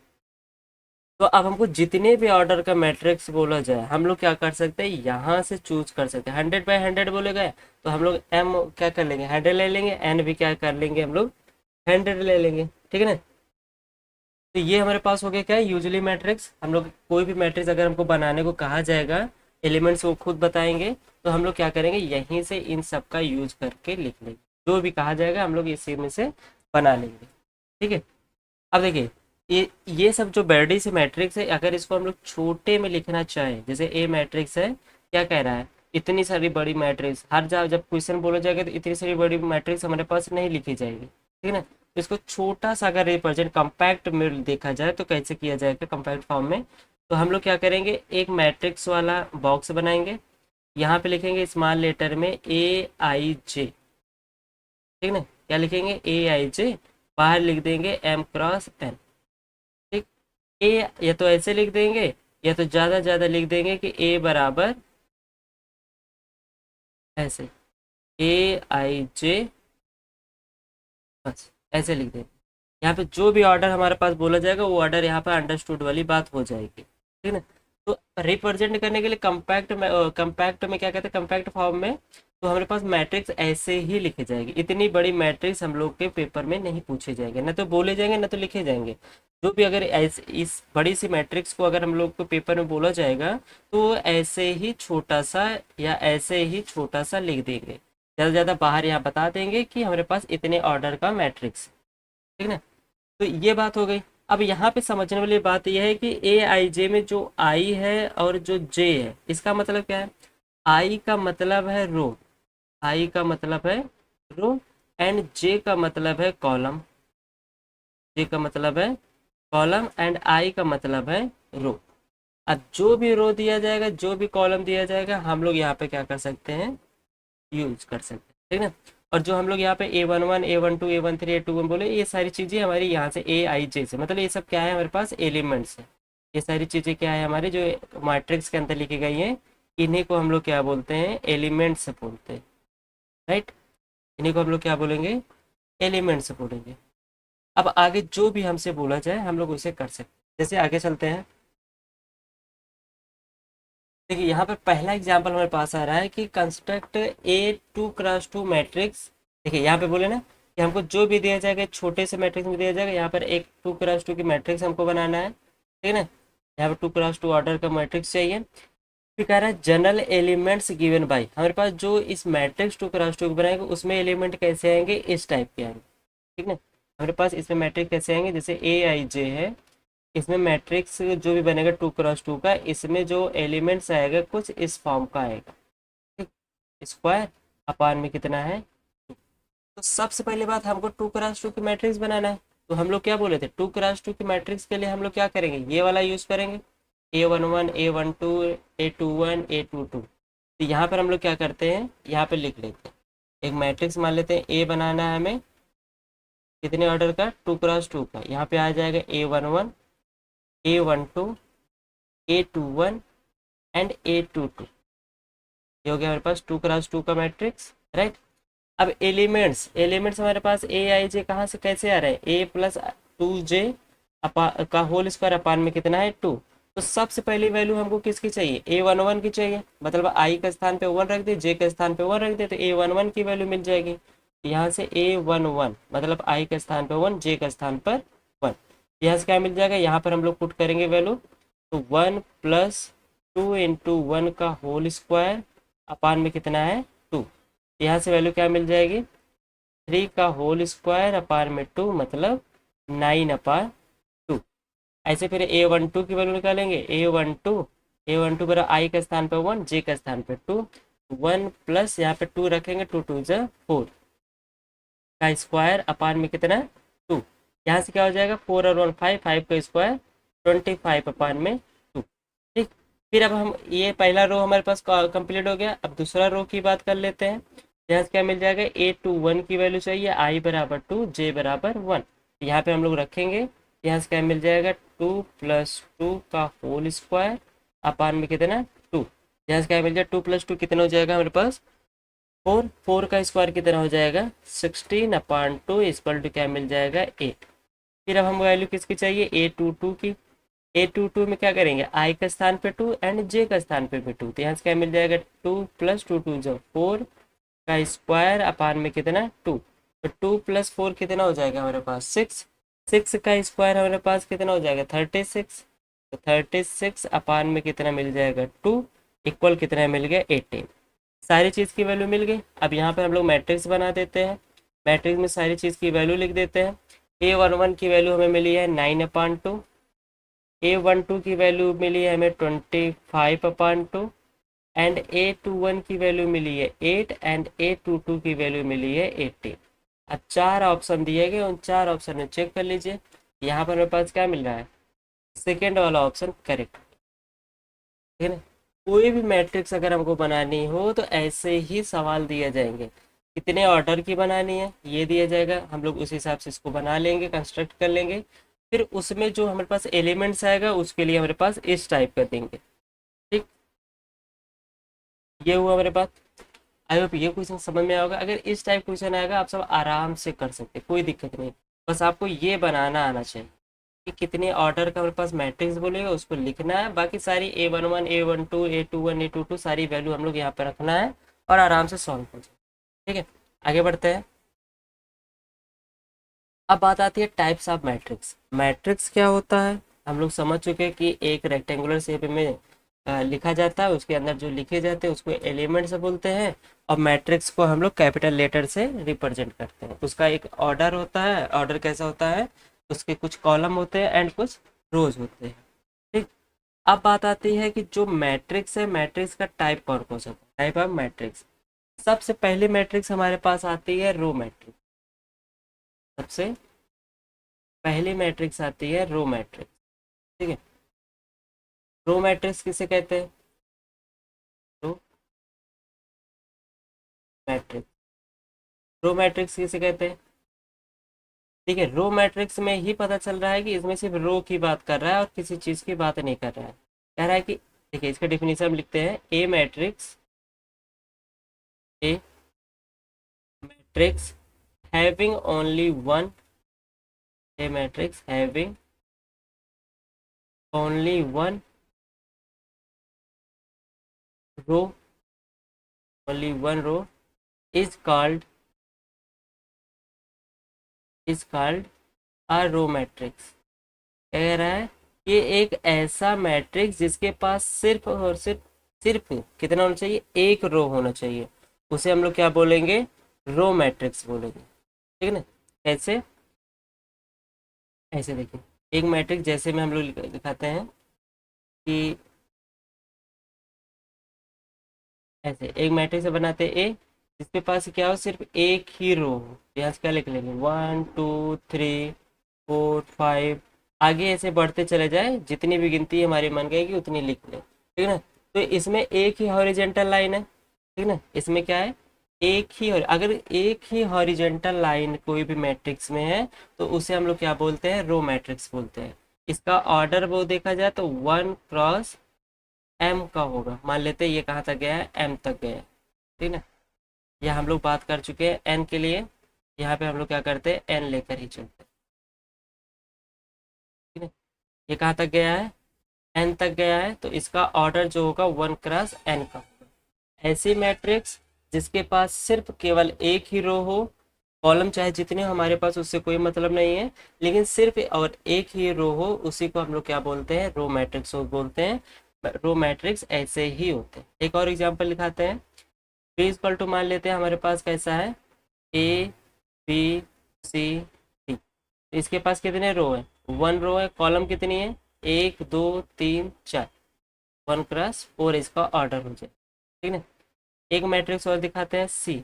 तो अब हमको जितने भी ऑर्डर का मैट्रिक्स बोला जाए, हम लोग क्या कर सकते हैं, यहाँ से चूज कर सकते हैं। 100 by 100 बोले गए तो हम लोग एम क्या कर लेंगे, 100 ले लेंगे, एन भी क्या कर लेंगे हम लोग, 100 ले लेंगे, ठीक है ना। तो ये हमारे पास हो गया क्या है, यूजली मैट्रिक्स। हम लोग कोई भी मैट्रिक्स अगर हमको बनाने को कहा जाएगा, एलिमेंट्स वो खुद बताएंगे, तो हम लोग क्या करेंगे, यहीं से इन सब का यूज करके लिख लेंगे। जो भी कहा जाएगा हम लोग इसी में से बना लेंगे, ठीक है। अब देखिए, ये सब जो बड़ी से मैट्रिक्स है, अगर इसको हम लोग छोटे में लिखना चाहें, जैसे ए मैट्रिक्स है, क्या कह रहा है, इतनी सारी बड़ी मैट्रिक्स, हर जब क्वेश्चन बोला जाएगा तो इतनी सारी बड़ी मैट्रिक्स हमारे पास नहीं लिखी जाएगी, ठीक है ना। तो इसको छोटा सा अगर रिप्रेजेंट कंपैक्ट में देखा जाए तो कैसे किया जाएगा, कंपैक्ट फॉर्म में। तो हम लोग क्या करेंगे, एक मैट्रिक्स वाला बॉक्स बनाएंगे, यहाँ पे लिखेंगे स्मॉल लेटर में A I J, ठीक ना। क्या लिखेंगे, A I J, बाहर लिख देंगे M×N। ठीक, ए या तो ऐसे लिख देंगे, या तो ज़्यादा लिख देंगे कि ए बराबर ऐसे A I J, बस ऐसे लिख देंगे। यहाँ पे जो भी ऑर्डर हमारे पास बोला जाएगा वो ऑर्डर यहाँ पे अंडरस्टूड वाली बात हो जाएगी, ठीक है ना। तो रिप्रेजेंट करने के लिए कंपैक्ट में क्या कहते हैं, कंपैक्ट फॉर्म में, तो हमारे पास मैट्रिक्स ऐसे ही लिखे जाएगी। इतनी बड़ी मैट्रिक्स हम लोग के पेपर में नहीं पूछे जाएंगे, ना तो बोले जाएंगे ना तो लिखे जाएंगे। जो भी अगर ऐसे इस बड़ी सी मैट्रिक्स को अगर हम लोग को पेपर में बोला जाएगा, तो ऐसे ही छोटा सा या ऐसे ही छोटा सा लिख देंगे, ज़्यादा ज़्यादा बाहर यहाँ बता देंगे कि हमारे पास इतने ऑर्डर का मैट्रिक्स, ठीक है ना। तो ये बात हो गई। अब यहाँ पे समझने वाली बात यह है कि A I J में जो आई है और जो जे है, इसका मतलब क्या है, आई का मतलब है रो, आई का मतलब है रो, एंड जे का मतलब है कॉलम, जे का मतलब है कॉलम, एंड आई का मतलब है रो। अब जो भी रो दिया जाएगा, जो भी कॉलम दिया जाएगा, हम लोग यहाँ पे क्या कर सकते हैं, यूज कर सकते हैं, ठीक है ना। और जो हम लोग यहाँ पे A11, A12, A13, A21 बोले, ये सारी चीज़ें हमारी यहाँ से A I J से, मतलब ये सब क्या है, हमारे पास एलिमेंट्स है। ये सारी चीज़ें क्या है, हमारी जो मैट्रिक्स के अंदर लिखी गई हैं, इन्हीं को हम लोग क्या बोलते हैं, एलिमेंट्स बोलते हैं, राइट। इन्हीं को हम लोग क्या बोलेंगे, एलिमेंट्स बोलेंगे। अब आगे जो भी हमसे बोला जाए हम लोग उसे कर सकते हैं। जैसे आगे चलते हैं, देखिए यहाँ पर पहला एग्जाम्पल हमारे पास आ रहा है कि कंस्ट्रक्ट A2x2 मैट्रिक्स। देखिए यहाँ पे बोले ना कि हमको जो भी दिया जाएगा, छोटे से मैट्रिक्स में दिया जाएगा, यहाँ पर एक 2x2 की मैट्रिक्स हमको बनाना है, ठीक है ना। यहाँ पर 2x2 ऑर्डर का मैट्रिक्स चाहिए। फिर कह रहा है जनरल एलिमेंट्स गिवन बाई, हमारे पास जो इस मैट्रिक्स 2x2 को बनाएंगे उसमें एलिमेंट कैसे आएंगे, इस टाइप के आएंगे, ठीक है। हमारे पास इसमें मैट्रिक्स कैसे आएंगे, जैसे A I J है, इसमें मैट्रिक्स जो भी बनेगा 2x2 का, इसमें जो एलिमेंट्स आएगा कुछ इस फॉर्म का आएगा, ठीक। स्क्वायर अपान में कितना है, तो सबसे पहली बात हमको 2x2 की मैट्रिक्स बनाना है। तो हम लोग क्या बोले थे, 2x2 की मैट्रिक्स के लिए हम लोग क्या करेंगे, ये वाला यूज करेंगे, A11, A12, A21, A22। तो यहाँ पर हम लोग क्या करते हैं, यहाँ पे लिख लेते हैं, एक मैट्रिक्स मान लेते हैं, ए बनाना है हमें, कितने ऑर्डर का, 2x2 का। यहाँ पे आ जाएगा A11, A12, A21 and A22। ये हो गया हमारे पास 2x2 का मैट्रिक्स, राइट। अब एलिमेंट्स, एलिमेंट्स हमारे पास A I J कहाँ से कैसे आ रहे हैं, A+2J का होल स्क्वायर अपान में कितना है 2। तो सबसे पहली वैल्यू हमको किसकी चाहिए, A11 की चाहिए, मतलब आई के स्थान पे 1 रख दे, जे के स्थान पे 1 रख दे, तो A11 की वैल्यू मिल जाएगी। यहाँ से A11 मतलब आई के स्थान पे 1, जे के स्थान पर 1, यहाँ से क्या मिल जाएगा, यहाँ पर हम लोग पुट करेंगे वैल्यू, तो 1+2 इंटू 1 का होल स्क्वायर अपान में कितना है 2। यहाँ से वैल्यू क्या मिल जाएगी, 3 का होल स्क्वायर अपान में 2, मतलब 9/2। ऐसे फिर A12 की वैल्यू निकालेंगे, A12 बराबर आई के स्थान पे 1, जे के स्थान पे 2, 1 प्लस यहाँ पे 2 रखेंगे, 2 2 जा 4 का स्क्वायर अपान में कितना 2। यहाँ से क्या हो जाएगा 4 और 1 5, 5 का स्क्वायर 25 अपान में 2। ठीक, फिर अब हम ये पहला रो हमारे पास कंप्लीट हो गया। अब दूसरा रो की बात कर लेते हैं। यहाँ से क्या मिल जाएगा A21 की वैल्यू चाहिए, आई बराबर 2, जे बराबर 1। यहाँ पे हम लोग रखेंगे, यहाँ से क्या मिल जाएगा 2 प्लस 2 का होल स्क्वायर अपान में कितना 2। यहाँ से क्या मिल जाएगा 2 प्लस 2 कितना हो जाएगा हमारे पास 4, 4 का स्क्वायर कितना हो जाएगा 16 अपान 2 इक्वल टू क्या मिल जाएगा 8। फिर अब हम वैल्यू किसकी चाहिए A22 की। A22 में क्या करेंगे आई का स्थान पे 2 एंड जे का स्थान पे भी 2, तो यहाँ से क्या मिल जाएगा 2 प्लस 2 2 जो 4 का स्क्वायर अपान में कितना 2। तो 2 प्लस 4 कितना हो जाएगा हमारे पास 6, 6 का स्क्वायर हमारे पास कितना हो जाएगा 36, तो 36 अपान में कितना मिल जाएगा 2 इक्वल कितना मिल गया 18। सारी चीज़ की वैल्यू मिल गई। अब यहाँ पे हम लोग मैट्रिक्स बना देते हैं। मैट्रिक्स में सारी चीज़ की वैल्यू लिख देते हैं। A11 की वैल्यू हमें मिली है 9/2, A12 की वैल्यू मिली है हमें 25/2 एंड A21 की वैल्यू मिली है 8 एंड A22 की वैल्यू मिली है 18। अब चार ऑप्शन दिए गए, उन चार ऑप्शन में चेक कर लीजिए। यहाँ पर मेरे पास क्या मिल रहा है सेकेंड वाला ऑप्शन करेक्ट, ठीक है ना। कोई भी मैट्रिक्स अगर हमको बनानी हो तो ऐसे ही सवाल दिए जाएंगे, कितने ऑर्डर की बनानी है ये दिया जाएगा, हम लोग उस हिसाब से इसको बना लेंगे, कंस्ट्रक्ट कर लेंगे। फिर उसमें जो हमारे पास एलिमेंट्स आएगा उसके लिए हमारे पास इस टाइप का देंगे। ठीक, ये हुआ हमारे पास। आई होप ये क्वेश्चन समझ में आएगा। अगर इस टाइप क्वेश्चन आएगा आप सब आराम से कर सकते हैं, कोई दिक्कत नहीं। बस आपको ये बनाना आना चाहिए कि कितने ऑर्डर का हमारे पास मैट्रिक्स बोलेगा उसको लिखना है। बाकी सारी A11 A12 A21 A22 सारी वैल्यू हम लोग यहाँ पर रखना है और आराम से सॉल्व हो जाए। ठीक है, आगे बढ़ते हैं। अब बात आती है टाइप्स ऑफ मैट्रिक्स। मैट्रिक्स क्या होता है हम लोग समझ चुके हैं कि एक रेक्टेंगुलर शेप में लिखा जाता है, उसके अंदर जो लिखे जाते हैं उसको एलिमेंट्स बोलते हैं। और मैट्रिक्स को हम लोग कैपिटल लेटर से रिप्रेजेंट करते हैं। उसका एक ऑर्डर होता है। ऑर्डर कैसा होता है, उसके कुछ कॉलम होते हैं एंड कुछ रोज होते हैं। ठीक, अब बात आती है कि जो मैट्रिक्स है मैट्रिक्स का टाइप कौन कौन सा होता है, टाइप ऑफ मैट्रिक्स। सबसे पहली मैट्रिक्स हमारे पास आती है रो मैट्रिक्स। सबसे पहली मैट्रिक्स आती है रो मैट्रिक्स। ठीक है, रो मैट्रिक्स किसे कहते हैं, रो मैट्रिक्स। रो मैट्रिक्स किसे कहते हैं, ठीक है। रो मैट्रिक्स में ही पता चल रहा है कि इसमें सिर्फ रो की बात कर रहा है और किसी चीज की बात नहीं कर रहा है। कह रहा है कि देखिए इसका डिफिनीशन हम लिखते हैं a matrix, a matrix having only one, a matrix having only one row, only one row is called a row matrix. कह रहा है ये एक ऐसा मैट्रिक्स जिसके पास सिर्फ और सिर्फ कितना होना चाहिए एक रो होना चाहिए, उसे हम लोग क्या बोलेंगे रो मैट्रिक्स बोलेंगे। ठीक है ना। कैसे, ऐसे देखिए एक मैट्रिक्स जैसे में हम लोग दिखाते हैं कि ऐसे एक मैट्रिक्स बनाते हैं ए जिसके पास क्या हो सिर्फ एक ही रो हो। यहाँ से क्या लिख लेंगे 1 2 3 4 5, आगे ऐसे बढ़ते चले जाए, जितनी भी गिनती हमारी मन गएगी उतनी लिख लें। ठीक है ना। तो इसमें एक ही हॉरिजेंटल लाइन है, ठीक है ना। इसमें क्या है एक ही, अगर एक ही हॉरिजेंटल लाइन कोई भी मैट्रिक्स में है तो उसे हम लोग क्या बोलते हैं रो मैट्रिक्स बोलते हैं। इसका ऑर्डर वो देखा जाए तो 1 क्रॉस m का होगा। मान लेते हैं ये कहाँ तक गया है m तक गया है, ठीक है ना। यह हम लोग बात कर चुके हैं n के लिए, यहाँ पे हम लोग क्या करते हैं n लेकर ही चलते हैं। ठीक है, ये कहाँ तक गया है n तक गया है, तो इसका ऑर्डर जो होगा 1 क्रॉस n का होगा। ऐसी मैट्रिक्स जिसके पास सिर्फ केवल एक ही रो हो, कॉलम चाहे जितने हो हमारे पास उससे कोई मतलब नहीं है, लेकिन सिर्फ और एक ही रो हो उसी को हम लोग क्या बोलते हैं रो मैट्रिक्स बोलते हैं। रो मैट्रिक्स ऐसे ही होते हैं। एक और एग्जांपल दिखाते हैं। बी इक्वल टू मान लेते हैं हमारे पास कैसा है ए बी सी डी, इसके पास कितने रो हैं 1 रो है, कॉलम कितनी है, 1 2 3 4, 1x4 इसका ऑर्डर हो जाए, ठीक है। एक मैट्रिक्स और दिखाते हैं, सी।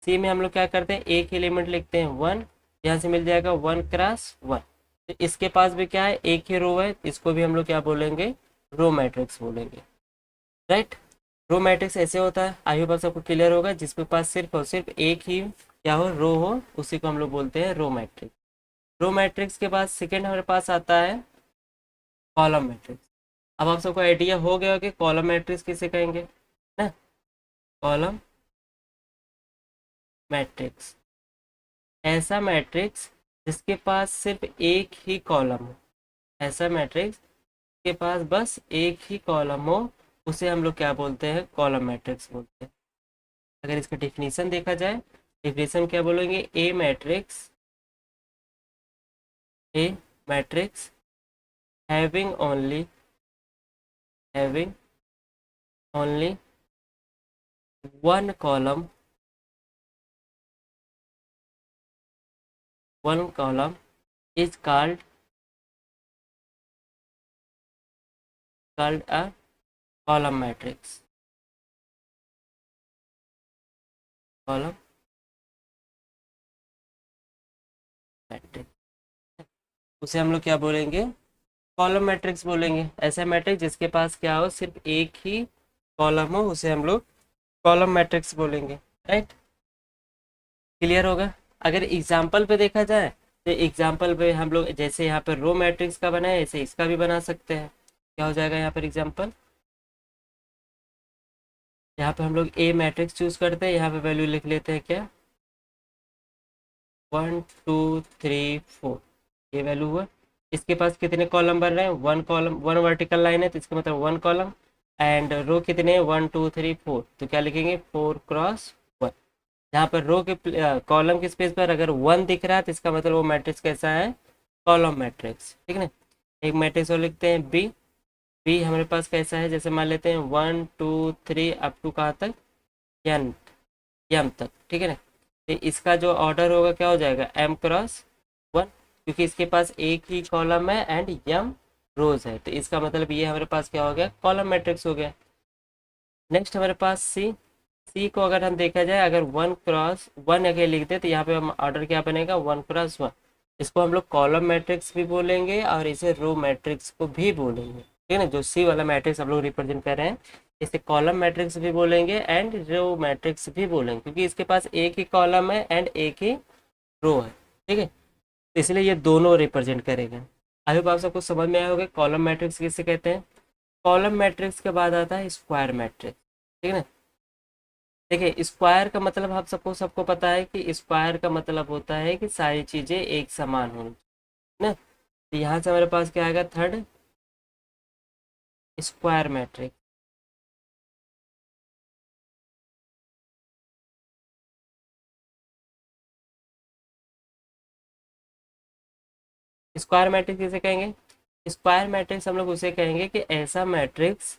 सी में हम लोग क्या करते हैं, एक एलिमेंट लिखते हैं 1, यहाँ से मिल जाएगा 1x1। तो इसके पास भी क्या है, एक ही रो है, इसको भी हम लोग क्या बोलेंगे, रो मैट्रिक्स बोलेंगे, राइट। रो मैट्रिक्स ऐसे होता है, आई होप आप सबको क्लियर होगा, जिसके पास सिर्फ और सिर्फ एक ही क्या हो, रो हो, उसी को हम लोग बोलते हैं रो मैट्रिक्स। रो मैट्रिक्स के बाद सेकेंड हमारे पास आता है कॉलम मैट्रिक्स। अब आप सबको आइडिया हो गया कि कॉलम मैट्रिक्स किसे कहेंगे ना, कॉलम मैट्रिक्स, ऐसा मैट्रिक्स जिसके पास सिर्फ एक ही कॉलम हो, ऐसा मैट्रिक्स के पास बस एक ही कॉलम हो, उसे हम लोग क्या बोलते हैं, कॉलम मैट्रिक्स बोलते हैं। अगर इसका डिफिनीशन देखा जाए, डिफिनीशन क्या बोलेंगे, a matrix having only one column is called a column matrix, column matrix, उसे हम लोग क्या बोलेंगे, कॉलम मैट्रिक्स बोलेंगे। ऐसा मैट्रिक्स जिसके पास क्या हो, सिर्फ एक ही कॉलम हो, उसे हम लोग कॉलम मैट्रिक्स बोलेंगे, राइट। क्लियर होगा। अगर एग्जाम्पल पे देखा जाए, तो एग्जाम्पल पे हम लोग जैसे यहाँ पर रो मैट्रिक्स का बना है, ऐसे इसका भी बना सकते हैं। क्या हो जाएगा यहाँ पर एग्जाम्पल, यहाँ पे हम लोग ए मैट्रिक्स चूज करते हैं, यहाँ पे वैल्यू लिख लेते हैं क्या, 1 2 3 4, ये वैल्यू हुआ। इसके पास कितने कॉलम बन रहे हैं, 1 कॉलम, 1 वर्टिकल लाइन है, तो इसका मतलब 1 कॉलम। एंड रो कितने हैं, 1 2 3 4, तो क्या लिखेंगे, 4x1। यहाँ पर रो के कॉलम के स्पेस पर अगर 1 दिख रहा है, तो इसका मतलब वो मैट्रिक्स कैसा है, कॉलम मैट्रिक्स, ठीक है ना। एक मैट्रिक्स और लिखते हैं बी। बी हमारे पास कैसा है, जैसे मान लेते हैं 1 2 3 अप टू कहाँ तक, एन, एम तक, ठीक है ना। तो इसका जो ऑर्डर होगा क्या हो जाएगा, m×1, क्योंकि इसके पास एक ही कॉलम है एंड m रोज है, तो इसका मतलब ये हमारे पास क्या हो गया, कॉलम मैट्रिक्स हो गया। नेक्स्ट हमारे पास सी। सी को अगर हम देखा जाए, अगर 1×1 अगर लिख दे, तो यहाँ पे हम ऑर्डर क्या बनेगा, 1×1। इसको हम लोग कॉलम मैट्रिक्स भी बोलेंगे और इसे रो मैट्रिक्स को भी बोलेंगे, ठीक है ना। जो सी वाला मैट्रिक्स हम लोग रिप्रेजेंट कर रहे हैं, इसे कॉलम मैट्रिक्स भी बोलेंगे एंड रो मैट्रिक्स भी बोलेंगे, क्योंकि इसके पास एक ही कॉलम है एंड एक ही रो है, ठीक है। तो इसलिए ये दोनों रिप्रेजेंट करेगा। आई होप आप सबको समझ में आया होगा कॉलम मैट्रिक्स किसे कहते हैं। कॉलम मैट्रिक्स के बाद आता है स्क्वायर मैट्रिक्स, ठीक है ना। देखिए स्क्वायर का मतलब आप सबको सबको पता है कि स्क्वायर का मतलब होता है कि सारी चीजें एक समान हो ना। तो यहाँ से हमारे पास क्या आएगा, third square matrix. Square matrix किसे कहेंगे, स्क्वायर मैट्रिक्स हम लोग उसे कहेंगे कि ऐसा मैट्रिक्स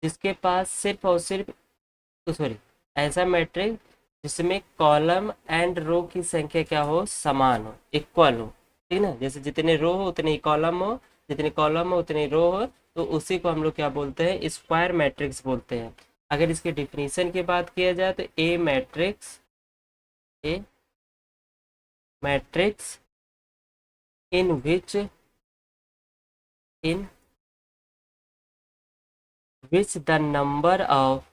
जिसके पास सिर्फ और सिर्फ, तो सॉरी, ऐसा मैट्रिक्स जिसमें कॉलम एंड रो की संख्या क्या हो, समान हो, इक्वल हो, ठीक ना। जैसे जितने रो हो उतने ही कॉलम हो, जितने कॉलम हो उतने रो हो, तो उसी को हम लोग क्या बोलते हैं, स्क्वायर मैट्रिक्स बोलते हैं। अगर इसके डिफिनीशन की बात किया जाए, तो a matrix in which in which the the number of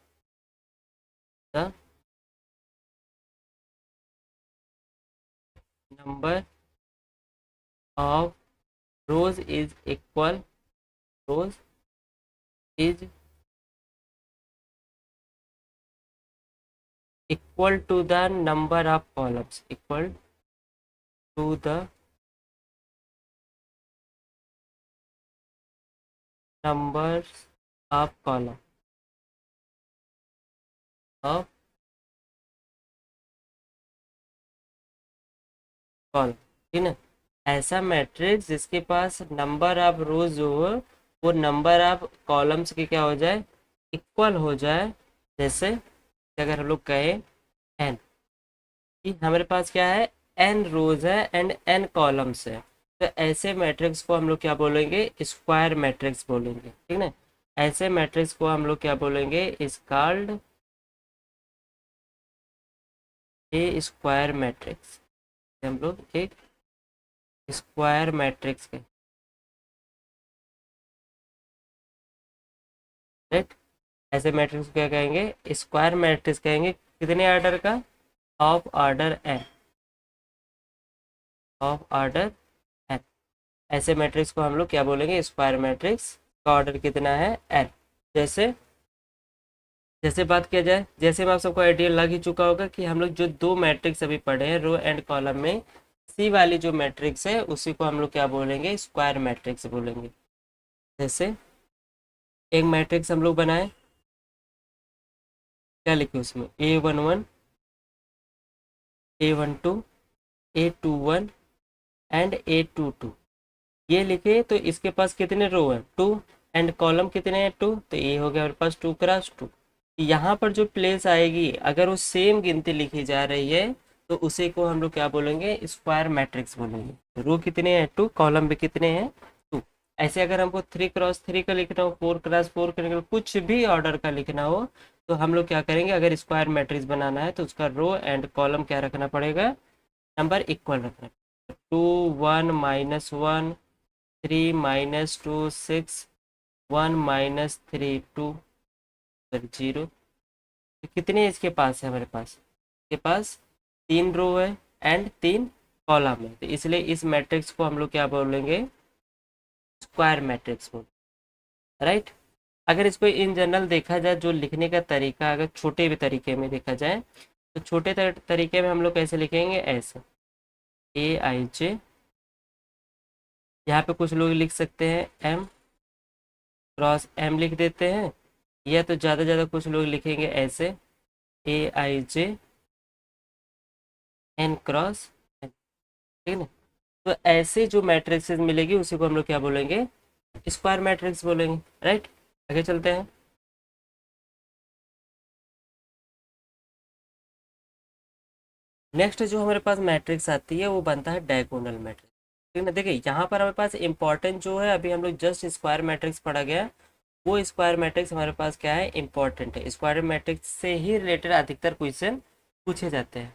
rows is equal, rows is equal to the number of columns, equal to the numbers of of column, ठीक है। ऐसा मैट्रिक्स जिसके पास नंबर ऑफ रोज जो हो, वो number of columns की क्या हो जाए, इक्वल हो जाए। जैसे अगर हम लोग कहें एन, कि हमारे पास क्या है, एन रोज है एंड एन कॉलम्स है, तो ऐसे मैट्रिक्स को हम लोग क्या बोलेंगे, स्क्वायर मैट्रिक्स बोलेंगे, ठीक ना। ऐसे मैट्रिक्स को हम लोग क्या बोलेंगे, is called a square matrix. हम लोग एक स्क्वायर मैट्रिक्स के, राइट। ऐसे मैट्रिक्स को क्या कहेंगे, स्क्वायर मैट्रिक्स कहेंगे। कितने ऑर्डर का, of order n, of order n. ऐसे मैट्रिक्स को हम लोग क्या बोलेंगे, स्क्वायर मैट्रिक्स का ऑर्डर कितना है, एन। जैसे जैसे बात किया जाए, जैसे में आप सबको आइडिया लग ही चुका होगा कि हम लोग जो दो मैट्रिक्स अभी पढ़े हैं रो एंड कॉलम में, सी वाली जो मैट्रिक्स है उसी को हम लोग क्या बोलेंगे, स्क्वायर मैट्रिक्स बोलेंगे। जैसे एक मैट्रिक्स हम लोग बनाए, क्या लिखे उसमें, A11, A12, A21 and A22, ये लिखे। तो इसके पास कितने रो हैं, 2, एंड कॉलम कितने हैं, 2। तो ये हो गया हमारे पास 2x2। यहाँ पर जो प्लेस आएगी अगर वो सेम गिनती लिखी जा रही है तो उसी को हम लोग क्या बोलेंगे, स्क्वायर मैट्रिक्स बोलेंगे। रो कितने हैं, 2, कॉलम भी कितने हैं, 2। ऐसे अगर हमको 3x3 का लिखना हो, 4x4 का लिखना हो, कुछ भी ऑर्डर का लिखना हो, तो हम लोग क्या करेंगे, अगर स्क्वायर मैट्रिक्स बनाना है तो उसका रो एंड कॉलम क्या रखना पड़ेगा, नंबर इक्वल रखना। 2 1 -1, 3 -2 6, 1 -3 2, फिर 0। तो कितने इसके पास है, हमारे पास इसके पास 3 रो है एंड 3 कॉलम है, तो इसलिए इस मैट्रिक्स को हम लोग क्या बोलेंगे, स्क्वायर मैट्रिक्स बोल, राइट। अगर इसको इन जनरल देखा जाए, जो लिखने का तरीका अगर छोटे भी तरीके में देखा जाए, तो छोटे तरीके में हम लोग कैसे लिखेंगे, ऐसे AIJ, यहाँ पे कुछ लोग लिख सकते हैं M क्रॉस M लिख देते हैं, या तो ज़्यादा ज़्यादा कुछ लोग लिखेंगे ऐसे AIJ N क्रॉस N, ठीक है ना। तो ऐसे जो मैट्रिक्सेस मिलेगी उसी को हम लोग क्या बोलेंगे, स्क्वायर मैट्रिक्स बोलेंगे, राइट। आगे चलते हैं। नेक्स्ट जो हमारे पास मैट्रिक्स आती है वो बनता है डायगोनल मैट्रिक्स, ठीक है ना। देखिए यहाँ पर हमारे पास इंपॉर्टेंट जो है, अभी हम लोग जस्ट स्क्वायर मैट्रिक्स पढ़ा गया, वो स्क्वायर मैट्रिक्स हमारे पास क्या है, इंपॉर्टेंट है। स्क्वायर मैट्रिक्स से ही रिलेटेड अधिकतर क्वेश्चन पूछे जाते हैं।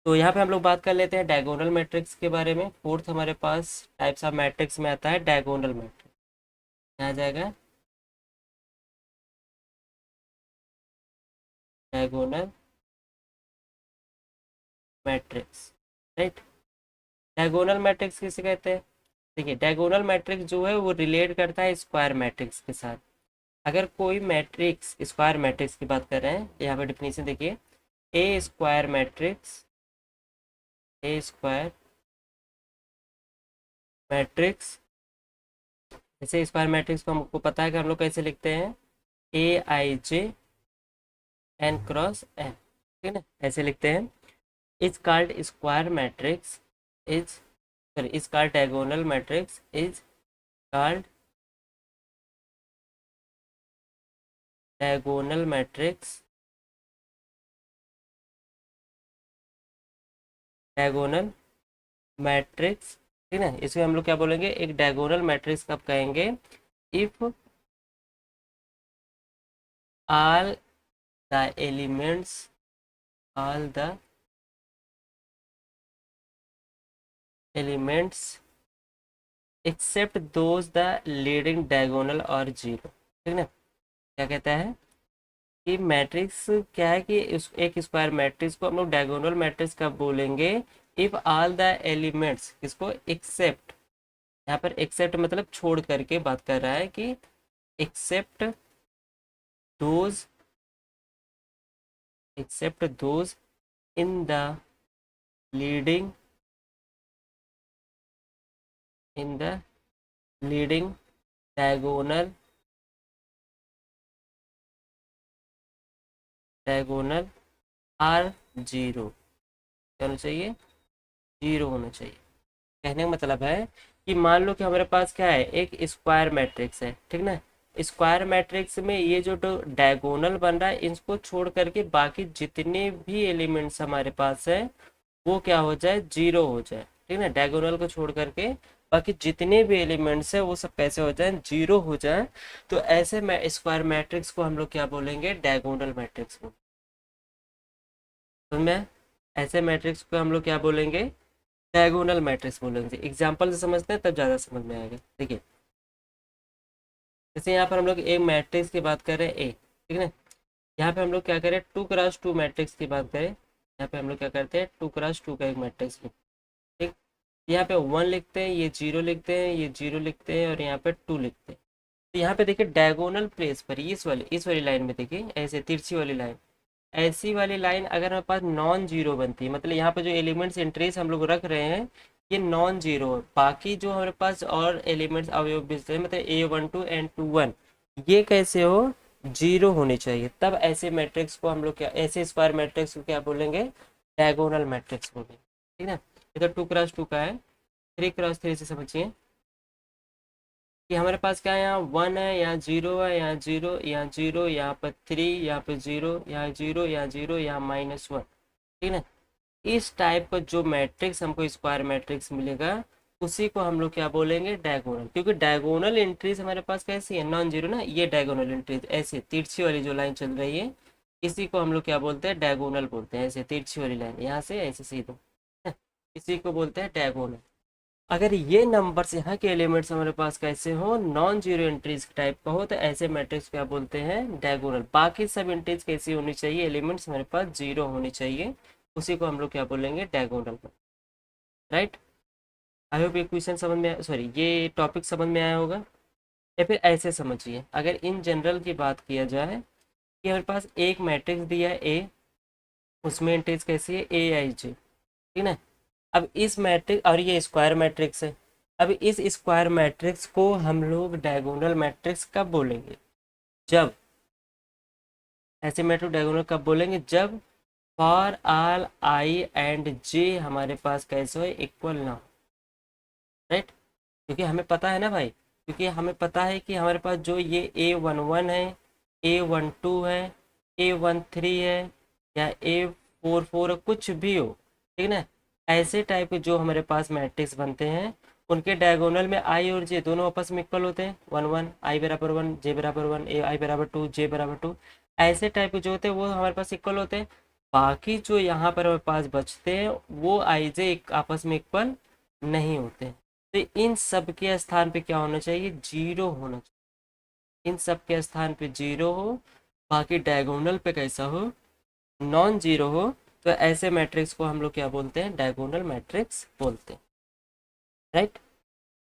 तो यहाँ पे हम लोग बात कर लेते हैं डायगोनल मैट्रिक्स के बारे में। फोर्थ हमारे पास टाइप्स ऑफ मैट्रिक्स में आता है डायगोनल मैट्रिक्स। क्या आ जाएगा, diagonal matrix, right. Diagonal matrix किसे कहते हैं, देखिए डायगोनल मैट्रिक्स जो है वो रिलेट करता है स्क्वायर मैट्रिक्स के साथ। अगर कोई मैट्रिक्स, स्क्वायर मैट्रिक्स की बात कर रहे हैं, यहाँ पे डिफिनीशन देखिए, ए square matrix, a square matrix. जैसे स्क्वायर मैट्रिक्स को हमको पता है कि हम लोग कैसे लिखते हैं, AIJ N क्रॉस N, ठीक है ना, ऐसे लिखते हैं। Is called square matrix, is sorry is called diagonal matrix, is called diagonal matrix, diagonal matrix, ठीक है ना। इसमें हम लोग क्या बोलेंगे, एक डायगोनल मैट्रिक्स कब कहेंगे, if all the elements, all the elements except those the leading diagonal और जीरो, ठीक ना। क्या कहता है कि मैट्रिक्स क्या है, कि एक स्क्वायर मैट्रिक्स को हम लोग डायगोनल मैट्रिक्स कब बोलेंगे, इफ ऑल द एलिमेंट्स, इसको एक्सेप्ट, यहाँ पर एक्सेप्ट मतलब छोड़ करके बात कर रहा है कि except those, except those in the leading, in the leading diagonal, diagonal are zero, क्या होना चाहिए, जीरो होना चाहिए। कहने का मतलब है कि मान लो कि हमारे पास क्या है, एक स्क्वायर मैट्रिक्स है, ठीक ना। स्क्वायर मैट्रिक्स में ये जो डायगोनल बन रहा है, इसको छोड़ करके बाकी जितने भी एलिमेंट्स हमारे पास है वो क्या हो जाए, जीरो हो जाए, ठीक ना। डायगोनल को छोड़ करके बाकी जितने भी एलिमेंट्स है वो सब कैसे हो जाए, जीरो हो जाए। तो ऐसे में स्क्वायर मैट्रिक्स को हम लोग क्या बोलेंगे, डायगोनल मैट्रिक्स को। तो मैं ऐसे मैट्रिक्स को हम लोग क्या बोलेंगे, डायगोनल मैट्रिक्स बोलेंगे। एग्जाम्पल से समझते हैं तब ज़्यादा समझ में आएगा। देखिए जैसे यहाँ पर हम लोग एक मैट्रिक्स की बात कर रहे हैं ए, ठीक है ना। यहाँ पे हम लोग क्या करें, 2x2 मैट्रिक्स की बात करें, यहाँ पे हम लोग क्या करते हैं, 2x2 का एक मैट्रिक्स लिखते हैं, ठीक। यहाँ पे 1 लिखते हैं, ये 0 लिखते हैं, ये 0 लिखते हैं, और यहाँ पे 2 लिखते हैं। तो यहाँ पे देखिए डायगोनल प्लेस पर इस वाली लाइन में देखिए, ऐसे तिरछी वाली लाइन, ऐसी वाली लाइन अगर हमारे पास नॉन जीरो बनती है, मतलब यहाँ पर जो एलिमेंट्स इंट्रीज हम लोग रख रहे हैं ये नॉन जीरो, बाकी जो हमारे पास और एलिमेंट्स अवयव बचते हैं, मतलब A12 एंड 21, ये कैसे हो, जीरो होने चाहिए। तब ऐसे मैट्रिक्स को हम लोग क्या, ऐसे स्क्वायर मैट्रिक्स को क्या बोलेंगे, डायगोनल मैट्रिक्स बोलेंगे, ठीक है ना। ये तो 2x2 का है, 3x3 से समझिए कि हमारे पास क्या है, यहाँ 1 है, यहाँ 0 है, यहाँ 0, यहाँ 0, यहाँ पर 3, यहाँ पर 0, यहाँ 0, यहाँ 0, यहाँ -1, ठीक है ना। इस टाइप का जो मैट्रिक्स हमको स्क्वायर मैट्रिक्स मिलेगा, उसी को हम लोग क्या बोलेंगे, डायगोनल। क्योंकि डायगोनल एंट्रीज हमारे पास कैसी है, नॉन जीरो ना, ये डायगोनल एंट्रीज ऐसे तिरछी वाली जो लाइन चल रही है, इसी को हम लोग क्या बोलते हैं, डायगोनल बोलते हैं। ऐसे तिरछी वाली लाइन यहाँ से ऐसे सीधा, है, इसी को बोलते हैं डायगोनल। अगर ये नंबर्स यहाँ के एलिमेंट्स हमारे पास कैसे हो, नॉन जीरो एंट्रीज टाइप का हो, तो ऐसे मैट्रिक्स क्या बोलते हैं, डायगोनल। बाकी सब एंट्रीज कैसी होनी चाहिए, एलिमेंट्स हमारे पास जीरो होनी चाहिए, उसी को हम लोग क्या बोलेंगे, डायगोनल। राइट। आई होप ये क्वेश्चन समझ में आया, सॉरी ये टॉपिक समझ में आया होगा। या फिर ऐसे समझिए, अगर इन जनरल की बात किया जाए कि हमारे पास एक मैट्रिक्स दिया है ए, उसमें एंट्रीज कैसी है, A i j, ठीक है। अब इस मैट्रिक्स, और ये स्क्वायर मैट्रिक्स है, अब इस स्क्वायर मैट्रिक्स को हम लोग डायगोनल मैट्रिक्स कब बोलेंगे, जब, ऐसे मैट्रिक्स डायगोनल कब बोलेंगे, जब फॉर ऑल आई एंड जे हमारे पास कैसे हो, इक्वल ना हो। राइट। क्योंकि हमें पता है ना भाई, क्योंकि हमें पता है कि हमारे पास जो ये A11 है, A12 है, A13 है, या A44 कुछ भी हो, ठीक है ना, ऐसे टाइप के जो हमारे पास मैट्रिक्स बनते हैं, उनके डायगोनल में आई और जे दोनों आपस में इक्वल होते हैं, 1 1, आई बराबर 1, जे बराबर 1, ए आई बराबर 2, जे बराबर 2, ऐसे टाइप के जो होते हैं वो हमारे पास इक्वल होते हैं। बाकी जो यहाँ पर हमारे पास बचते हैं वो आई जे आपस में इक्वल नहीं होते हैं। तो इन सब के स्थान पे क्या होना चाहिए, जीरो होना चाहिए। इन सब के स्थान पे जीरो हो, बाकी डायगोनल पे कैसा हो, नॉन जीरो हो। तो ऐसे मैट्रिक्स को हम लोग क्या बोलते हैं, डायगोनल मैट्रिक्स बोलते हैं। राइट।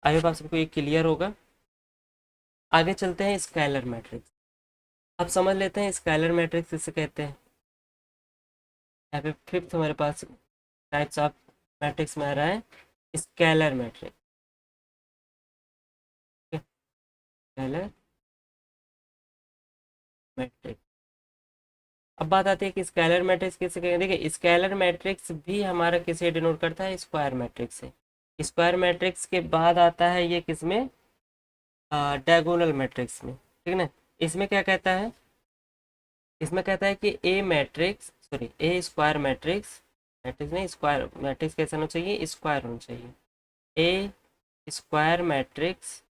आई होप आप सबको ये क्लियर होगा। आगे चलते हैं स्केलर मैट्रिक्स। अब समझ लेते हैं स्केलर मैट्रिक्स किसे कहते हैं। यहाँ पे फिफ्थ हमारे पास टाइप्स ऑफ मैट्रिक्स में आ रहा है स्केलर मैट्रिक्स। Scalar matrix. अब बात आती है कि स्केलर मैट्रिक्स किसे कहेंगे। देखिए स्केलर मैट्रिक्स भी हमारा किसे डिनोट करता है, स्क्वायर मैट्रिक्स से। स्क्वायर मैट्रिक्स के बाद आता है ये किसमें, डायगोनल मैट्रिक्स में, ठीक है ना। इसमें क्या कहता है, इसमें कहता है कि ए मैट्रिक्स, सॉरी ए स्क्वायर मैट्रिक्स, मैट्रिक्स नहीं स्क्वायर मैट्रिक्स कैसा होना चाहिए, स्क्वायर होना चाहिए। ए स्क्वायर मैट्रिक्स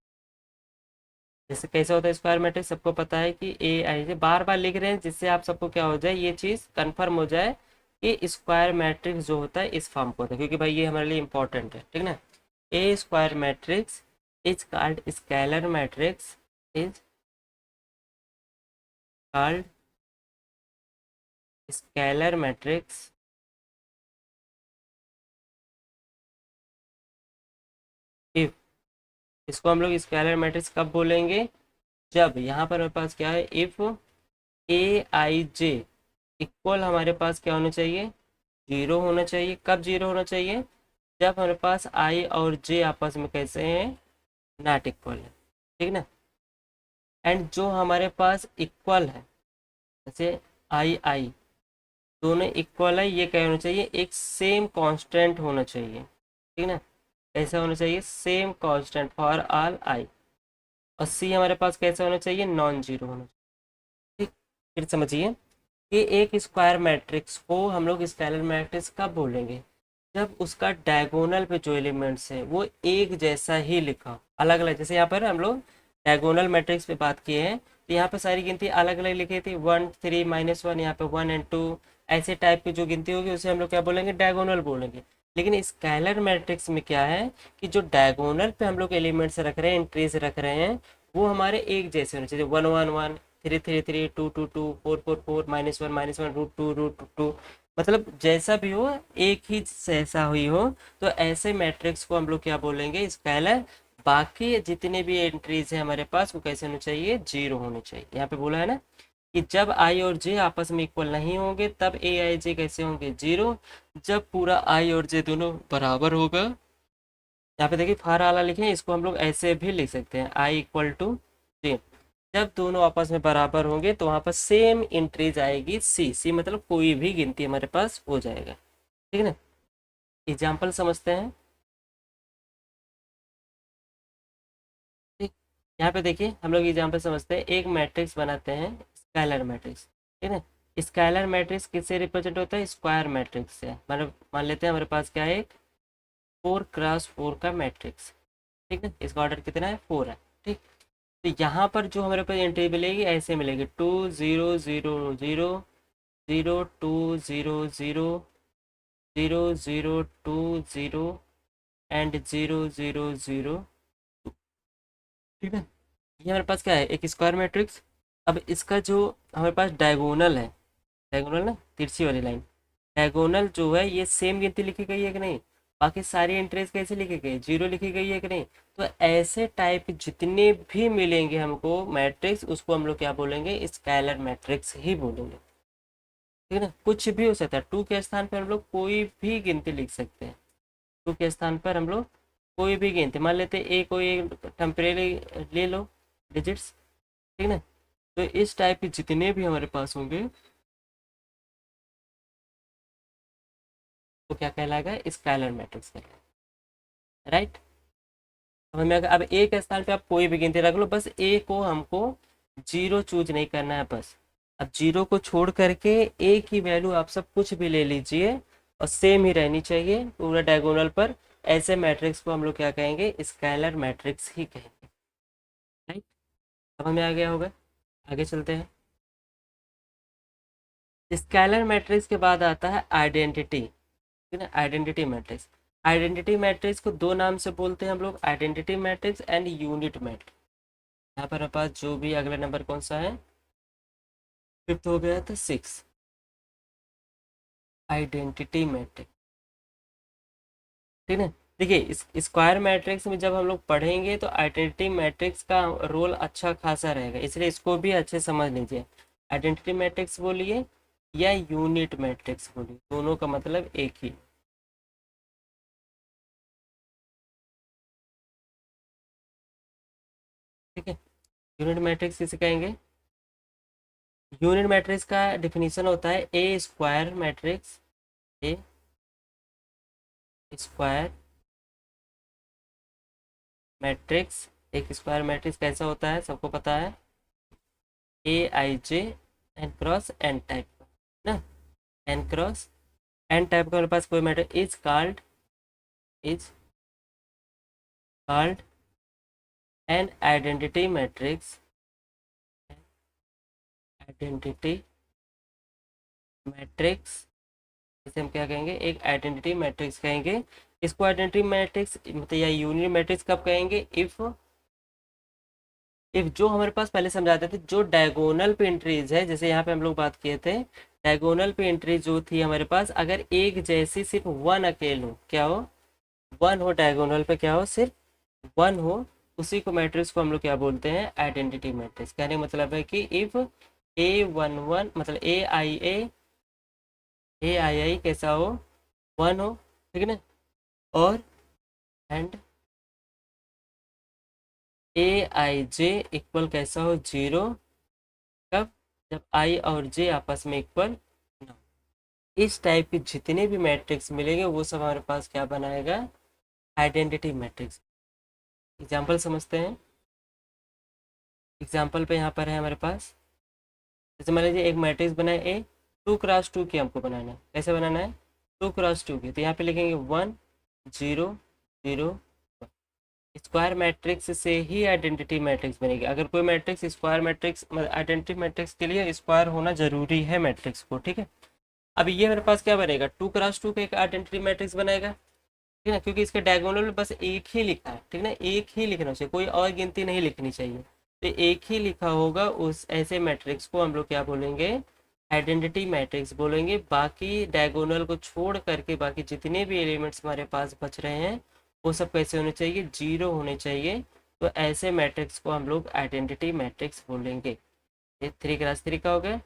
जैसे कैसा होता है स्क्वायर मैट्रिक्स, सबको पता है कि ए आई जे, बार बार लिख रहे हैं जिससे आप सबको क्या हो जाए, ये चीज़ कंफर्म हो जाए कि स्क्वायर मैट्रिक्स जो होता है इस फॉर्म को होता है, क्योंकि भाई ये हमारे लिए इंपॉर्टेंट है, ठीक ना। A square matrix is called scalar matrix, is called scalar matrix if, इसको हम लोग स्केलर मैट्रिक्स कब बोलेंगे, जब यहाँ पर हमारे पास क्या है, if A i J equal हमारे पास क्या होना चाहिए, जीरो होना चाहिए। कब जीरो होना चाहिए, जब हमारे पास आई और जे आपस में कैसे हैं, नॉट इक्वल है, ठीक ना। एंड जो हमारे पास इक्वल है, जैसे आई आई दोनों इक्वल है, ये क्या होना चाहिए, एक सेम कांस्टेंट होना चाहिए, ठीक ना। ऐसा होना चाहिए same constant for all I. और सी हमारे पास कैसा होना चाहिए, नॉन जीरो होना चाहिए, ठीक। फिर समझिए कि एक स्क्वायर मैट्रिक्स को हम लोग स्केलर मैट्रिक्स कब बोलेंगे, जब उसका डायगोनल पे जो एलिमेंट्स है वो एक जैसा ही लिखा हो, अलग अलग, जैसे यहाँ पर हम लोग डायगोनल मैट्रिक्स पे बात किए हैं, तो यहाँ पे सारी गिनती अलग अलग लिखी थी, 1 3 -1, यहाँ पे 1 और 2, ऐसे टाइप की जो गिनती होगी उसे हम लोग क्या बोलेंगे, डायगोनल बोलेंगे। लेकिन स्केलर मैट्रिक्स में क्या है कि जो डायगोनल पे हम लोग एलिमेंट्स रख रहे हैं, एंट्रीज रख रहे हैं, वो हमारे एक जैसे होने चाहिए, 1 1 1, 3 3 3, 2 2 2, 4 4 4, -1 -1, √2 √2 2, मतलब जैसा भी हो, एक ही जैसा हुई हो, तो ऐसे मैट्रिक्स को हम लोग क्या बोलेंगे, स्केलर। बाकी जितने भी एंट्रीज है हमारे पास वो कैसे होने चाहिए, जीरो होने चाहिए। यहाँ पे बोला है ना कि जब आई और जे आपस में इक्वल नहीं होंगे तब ए आई जे कैसे होंगे, जीरो। जब पूरा आई और जे दोनों बराबर होगा, यहाँ पे देखिए फार आला लिखे हैं, इसको हम लोग ऐसे भी लिख सकते हैं, आई इक्वल टू जे। जब दोनों आपस में बराबर होंगे तो वहां पर सेम इंट्रीज आएगी, सी सी मतलब कोई भी गिनती हमारे पास हो जाएगा। ठीक है ना। एग्जाम्पल समझते हैं। ठीक। यहाँ पे देखिए हम लोग एग्जाम्पल समझते हैं, एक मैट्रिक्स बनाते हैं, स्केलर मैट्रिक्स। ठीक है। स्केलर मैट्रिक्स किससे रिप्रेजेंट होता है, स्क्वायर मैट्रिक्स से। मतलब मान लेते हैं हमारे पास क्या है, एक 4 x 4 का मैट्रिक्स। ठीक है, इसका ऑर्डर कितना है, 4 है। ठीक। तो यहाँ पर जो हमारे पास एंट्री मिलेगी ऐसे मिलेगी, 2 0 0 0 0 2 0 0 2 0 एंड 0 0 0। ठीक है। ये हमारे पास क्या है, एक स्क्वायर मैट्रिक्स। अब इसका जो हमारे पास डायगोनल है, डायगोनल ना, तिरछी वाली लाइन, डायगोनल जो है ये सेम गिनती लिखी गई है कि नहीं, बाकी सारी एंट्रीज कैसे लिखी गई, जीरो लिखी गई है कि नहीं। तो ऐसे टाइप जितने भी मिलेंगे हमको मैट्रिक्स, उसको हम लोग क्या बोलेंगे, स्केलर मैट्रिक्स ही बोलेंगे। ठीक है ना। कुछ भी हो सकता है, टू के स्थान पर हम लोग कोई भी गिनती लिख सकते हैं, टू के स्थान पर हम लोग कोई भी गिनती मान लेते हैं, ए कोई टेम्परेरी ले लो डिजिट्स। ठीक है ना। तो इस टाइप के जितने भी हमारे पास होंगे तो क्या कहलाएगा, स्केलर मैट्रिक्स कहलाएगा। राइट। अब हमें अब ए के स्थान पे आप कोई भी गिनती रख लो, बस ए को हमको जीरो चूज नहीं करना है बस। अब जीरो को छोड़ करके ए की वैल्यू आप सब कुछ भी ले लीजिए और सेम ही रहनी चाहिए पूरा डायगोनल पर। ऐसे मैट्रिक्स को हम लोग क्या कहेंगे, स्केलर मैट्रिक्स ही कहेंगे। राइट। अब हमें आ गया होगा, आगे चलते हैं। स्केलर मैट्रिक्स के बाद आता है आइडेंटिटी। ठीक है, आइडेंटिटी मैट्रिक्स। आइडेंटिटी मैट्रिक्स को दो नाम से बोलते हैं हम लोग, identity matrix and unit matrix. यहाँ पर हमारे पास जो भी अगला नंबर कौन सा है, फिफ्थ हो गया था, 6, आइडेंटिटी मैट्रिक्स। ठीक है। देखिए इस स्क्वायर मैट्रिक्स में जब हम लोग पढ़ेंगे तो आइडेंटिटी मैट्रिक्स का रोल अच्छा खासा रहेगा, इसलिए इसको भी अच्छे समझ लीजिए। आइडेंटिटी मैट्रिक्स बोलिए या यूनिट मैट्रिक्स बोलिए, दोनों का मतलब एक ही। ठीक है। यूनिट मैट्रिक्स किसे कहेंगे, यूनिट मैट्रिक्स का डिफिनीशन होता है a square matrix, a square matrix. एक स्क्वायर मैट्रिक्स कैसा होता है सबको पता है, a i j n cross n type ना, एन क्रॉस एन टाइप का हमारे पास कोई matrix is called an identity matrix, identity matrix. इसे हम क्या कहेंगे, एक आइडेंटिटी मैट्रिक्स कहेंगे। इसको आइडेंटिटी मैट्रिक्स मतलब या यूनिट मैट्रिक्स कब कहेंगे, इफ जो हमारे पास पहले समझाते थे, जो डायगोनल पे एंट्रीज है, जैसे यहाँ पे हम लोग बात किए थे, डायगोनल पे एंट्री जो थी हमारे पास, अगर एक जैसी सिर्फ वन अकेले हो, क्या हो, वन हो, डायगोनल पे क्या हो, सिर्फ वन हो, उसी को मैट्रिक्स को हम लोग क्या बोलते हैं, आइडेंटिटी मैट्रिक्स। कहने का मतलब है कि इफ A11 मतलब ए आई आई कैसा हो, वन हो। ठीक है ना। और and A i j equal कैसा हो, जीरो। कब, जब आई और जे आपस में इक्वल ना हो। इस टाइप के जितने भी मैट्रिक्स मिलेंगे वो सब हमारे पास क्या बनाएगा, आइडेंटिटी मैट्रिक्स। एग्जाम्पल समझते हैं। एग्जाम्पल पे यहाँ पर है हमारे पास, जैसे मान लीजिए एक मैट्रिक्स बना है ए, 2 x 2 की हमको बनाना है, कैसे बनाना है, 2 क्रॉस 2 की, तो यहाँ पे लिखेंगे 1 0 0। स्क्वायर मैट्रिक्स से ही आइडेंटिटी मैट्रिक्स बनेगी। अगर कोई matrix square matrix, identity matrix के लिए स्क्वायर होना जरूरी है मैट्रिक्स को, ठीक है। अब ये मेरे पास क्या बनेगा, 2 क्रॉस 2 का एक आइडेंटिटी मैट्रिक्स बनाएगा, ठीक है ना, क्योंकि इसके डायगोनल में बस एक ही लिखा है, ठीक है ना, एक ही लिखना चाहिए, कोई और गिनती नहीं लिखनी चाहिए। तो एक ही लिखा होगा, उस ऐसे मैट्रिक्स को हम लोग क्या बोलेंगे, आइडेंटिटी मैट्रिक्स बोलेंगे। बाकी डायगोनल को छोड़ करके बाकी जितने भी एलिमेंट्स हमारे पास बच रहे हैं वो सब कैसे होने चाहिए, 0 होने चाहिए। तो ऐसे मैट्रिक्स को हम लोग आइडेंटिटी मैट्रिक्स बोलेंगे। ये 3 क्रॉस 3 का हो गया।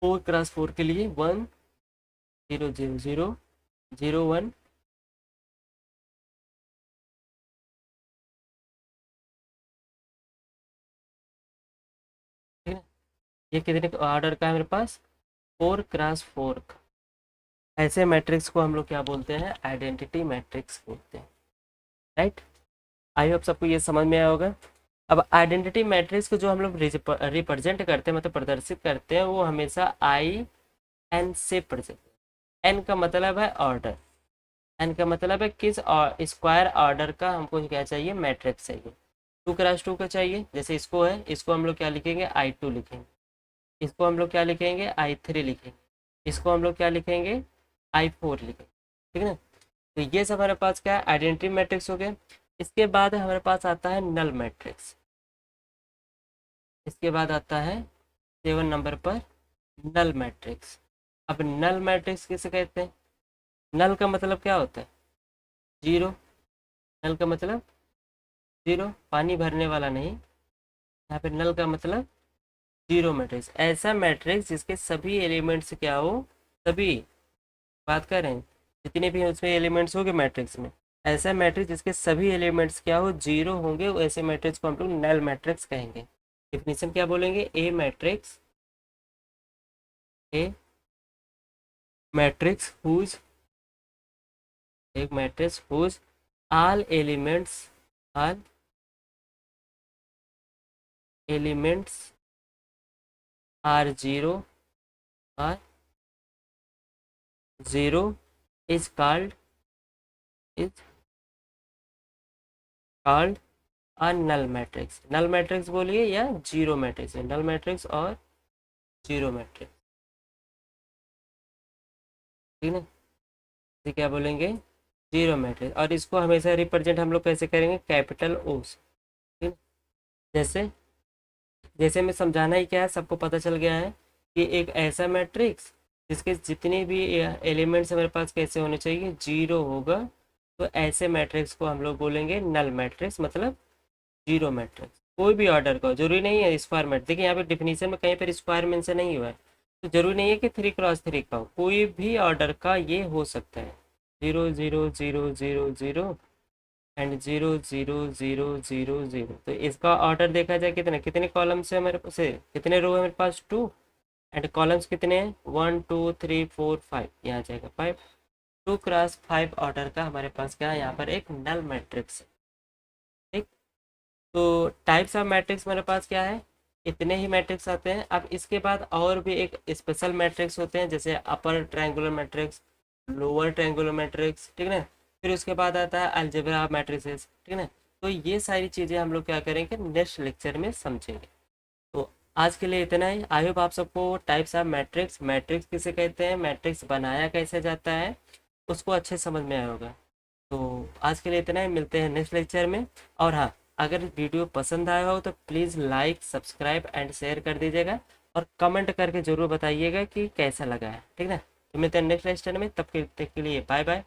4 क्रॉस 4 के लिए 1 0 0 0 0 1। ठीक है, ये कितने ऑर्डर का है मेरे पास, 4 क्रॉस 4 का। ऐसे मैट्रिक्स को हम लोग क्या बोलते हैं, आइडेंटिटी मैट्रिक्स बोलते हैं, राइट। आई होप सबको ये समझ में आया होगा। अब आइडेंटिटी मैट्रिक्स को जो हम लोग रिप्रेजेंट करते हैं, मतलब प्रदर्शित करते हैं, वो हमेशा आई एन से प्रदर्शित। एन का मतलब है ऑर्डर, एन का मतलब है किस स्क्वायर ऑर्डर का हमको क्या चाहिए, मैट्रिक्स चाहिए। 2 क्रॉस 2 का चाहिए, जैसे इसको है, इसको हम लोग क्या लिखेंगे, I2 लिखेंगे। इसको हम लोग क्या लिखेंगे, I3 लिखेंगे। इसको हम लोग क्या लिखेंगे, I4 लिखेंगे, ठीक है ना। तो ये सब हमारे पास क्या है, आइडेंटिटी मैट्रिक्स हो गए। इसके बाद हमारे पास आता है नल मैट्रिक्स। इसके बाद आता है 7 नंबर पर नल मैट्रिक्स। अब नल मैट्रिक्स किसे कहते हैं, नल का मतलब क्या होता है, जीरो। नल का मतलब जीरो, पानी भरने वाला नहीं। यहाँ पे नल का मतलब जीरो मैट्रिक्स, ऐसा मैट्रिक्स जिसके सभी एलिमेंट्स क्या हो, सभी, बात कर रहे हैं जितने भी उसमें एलिमेंट्स होंगे मैट्रिक्स में, ऐसा मैट्रिक्स जिसके सभी एलिमेंट्स क्या हो, जीरो होंगे, ऐसे मैट्रिक्स को हम लोग नल मैट्रिक्स कहेंगे। डिफिनीशन क्या बोलेंगे, a matrix, a matrix whose, एक matrix whose all elements, all elements are zero, are zero is called, is called a null matrix. Null matrix बोलिए या जीरो मैट्रिक्स, नल मैट्रिक्स और zero matrix, ठीक है। इसे क्या बोलेंगे, जीरो मैट्रिक्स। और इसको हमेशा रिप्रेजेंट हम लोग कैसे करेंगे, कैपिटल ओ से, ठीक है। जैसे जैसे मैं समझाना ही क्या है, सबको पता चल गया है कि एक ऐसा मैट्रिक्स जिसके जितने भी एलिमेंट्स हमारे पास कैसे होने चाहिए, जीरो होगा। तो ऐसे मैट्रिक्स को हम लोग बोलेंगे नल मैट्रिक्स, मतलब जीरो मैट्रिक्स। कोई भी ऑर्डर का हो, जरूरी नहीं है स्क्वायर मैट्रिक्स। देखिए यहाँ पे डिफिनीशन में कहीं पर स्क्वायर मेंशन नहीं हुआ है, तो जरूरी नहीं है कि 3 क्रॉस 3 का हो, कोई भी ऑर्डर का ये हो सकता है। 0 0 0 0 0 एंड 0 0 0 0 0। तो इसका ऑर्डर देखा जाए कितने कितने कॉलम्स है हमारे पास, कितने रो है मेरे पास, 2। एंड कॉलम्स कितने हैं, 1 2 3 4 5, यहाँ जाएगा 5। 2 क्रॉस 5 ऑर्डर का हमारे पास क्या है, यहाँ पर एक नल मैट्रिक्स है, ठीक। तो टाइप्स ऑफ मैट्रिक्स मेरे पास क्या है, इतने ही मैट्रिक्स आते हैं। अब इसके बाद और भी एक स्पेशल मैट्रिक्स होते हैं, जैसे upper triangular matrix, lower triangular matrix, ठीक है ना। फिर उसके बाद आता है अलजेब्रा मैट्रिसेस, ठीक है ना। तो ये सारी चीज़ें हम लोग क्या करेंगे, नेक्स्ट लेक्चर में समझेंगे। तो आज के लिए इतना ही। आई होप आप सबको टाइप्स ऑफ मैट्रिक्स, मैट्रिक्स किसे कहते हैं, मैट्रिक्स बनाया कैसे जाता है, उसको अच्छे समझ में आया होगा। तो आज के लिए इतना ही, मिलते हैं नेक्स्ट लेक्चर में। और हाँ, अगर वीडियो पसंद आया हो तो please like subscribe and share कर दीजिएगा, और कमेंट करके ज़रूर बताइएगा कि कैसा लगा है, ठीक है ना। तो मिलते हैं नेक्स्ट लेक्चर में, तब के लिए बाय बाय।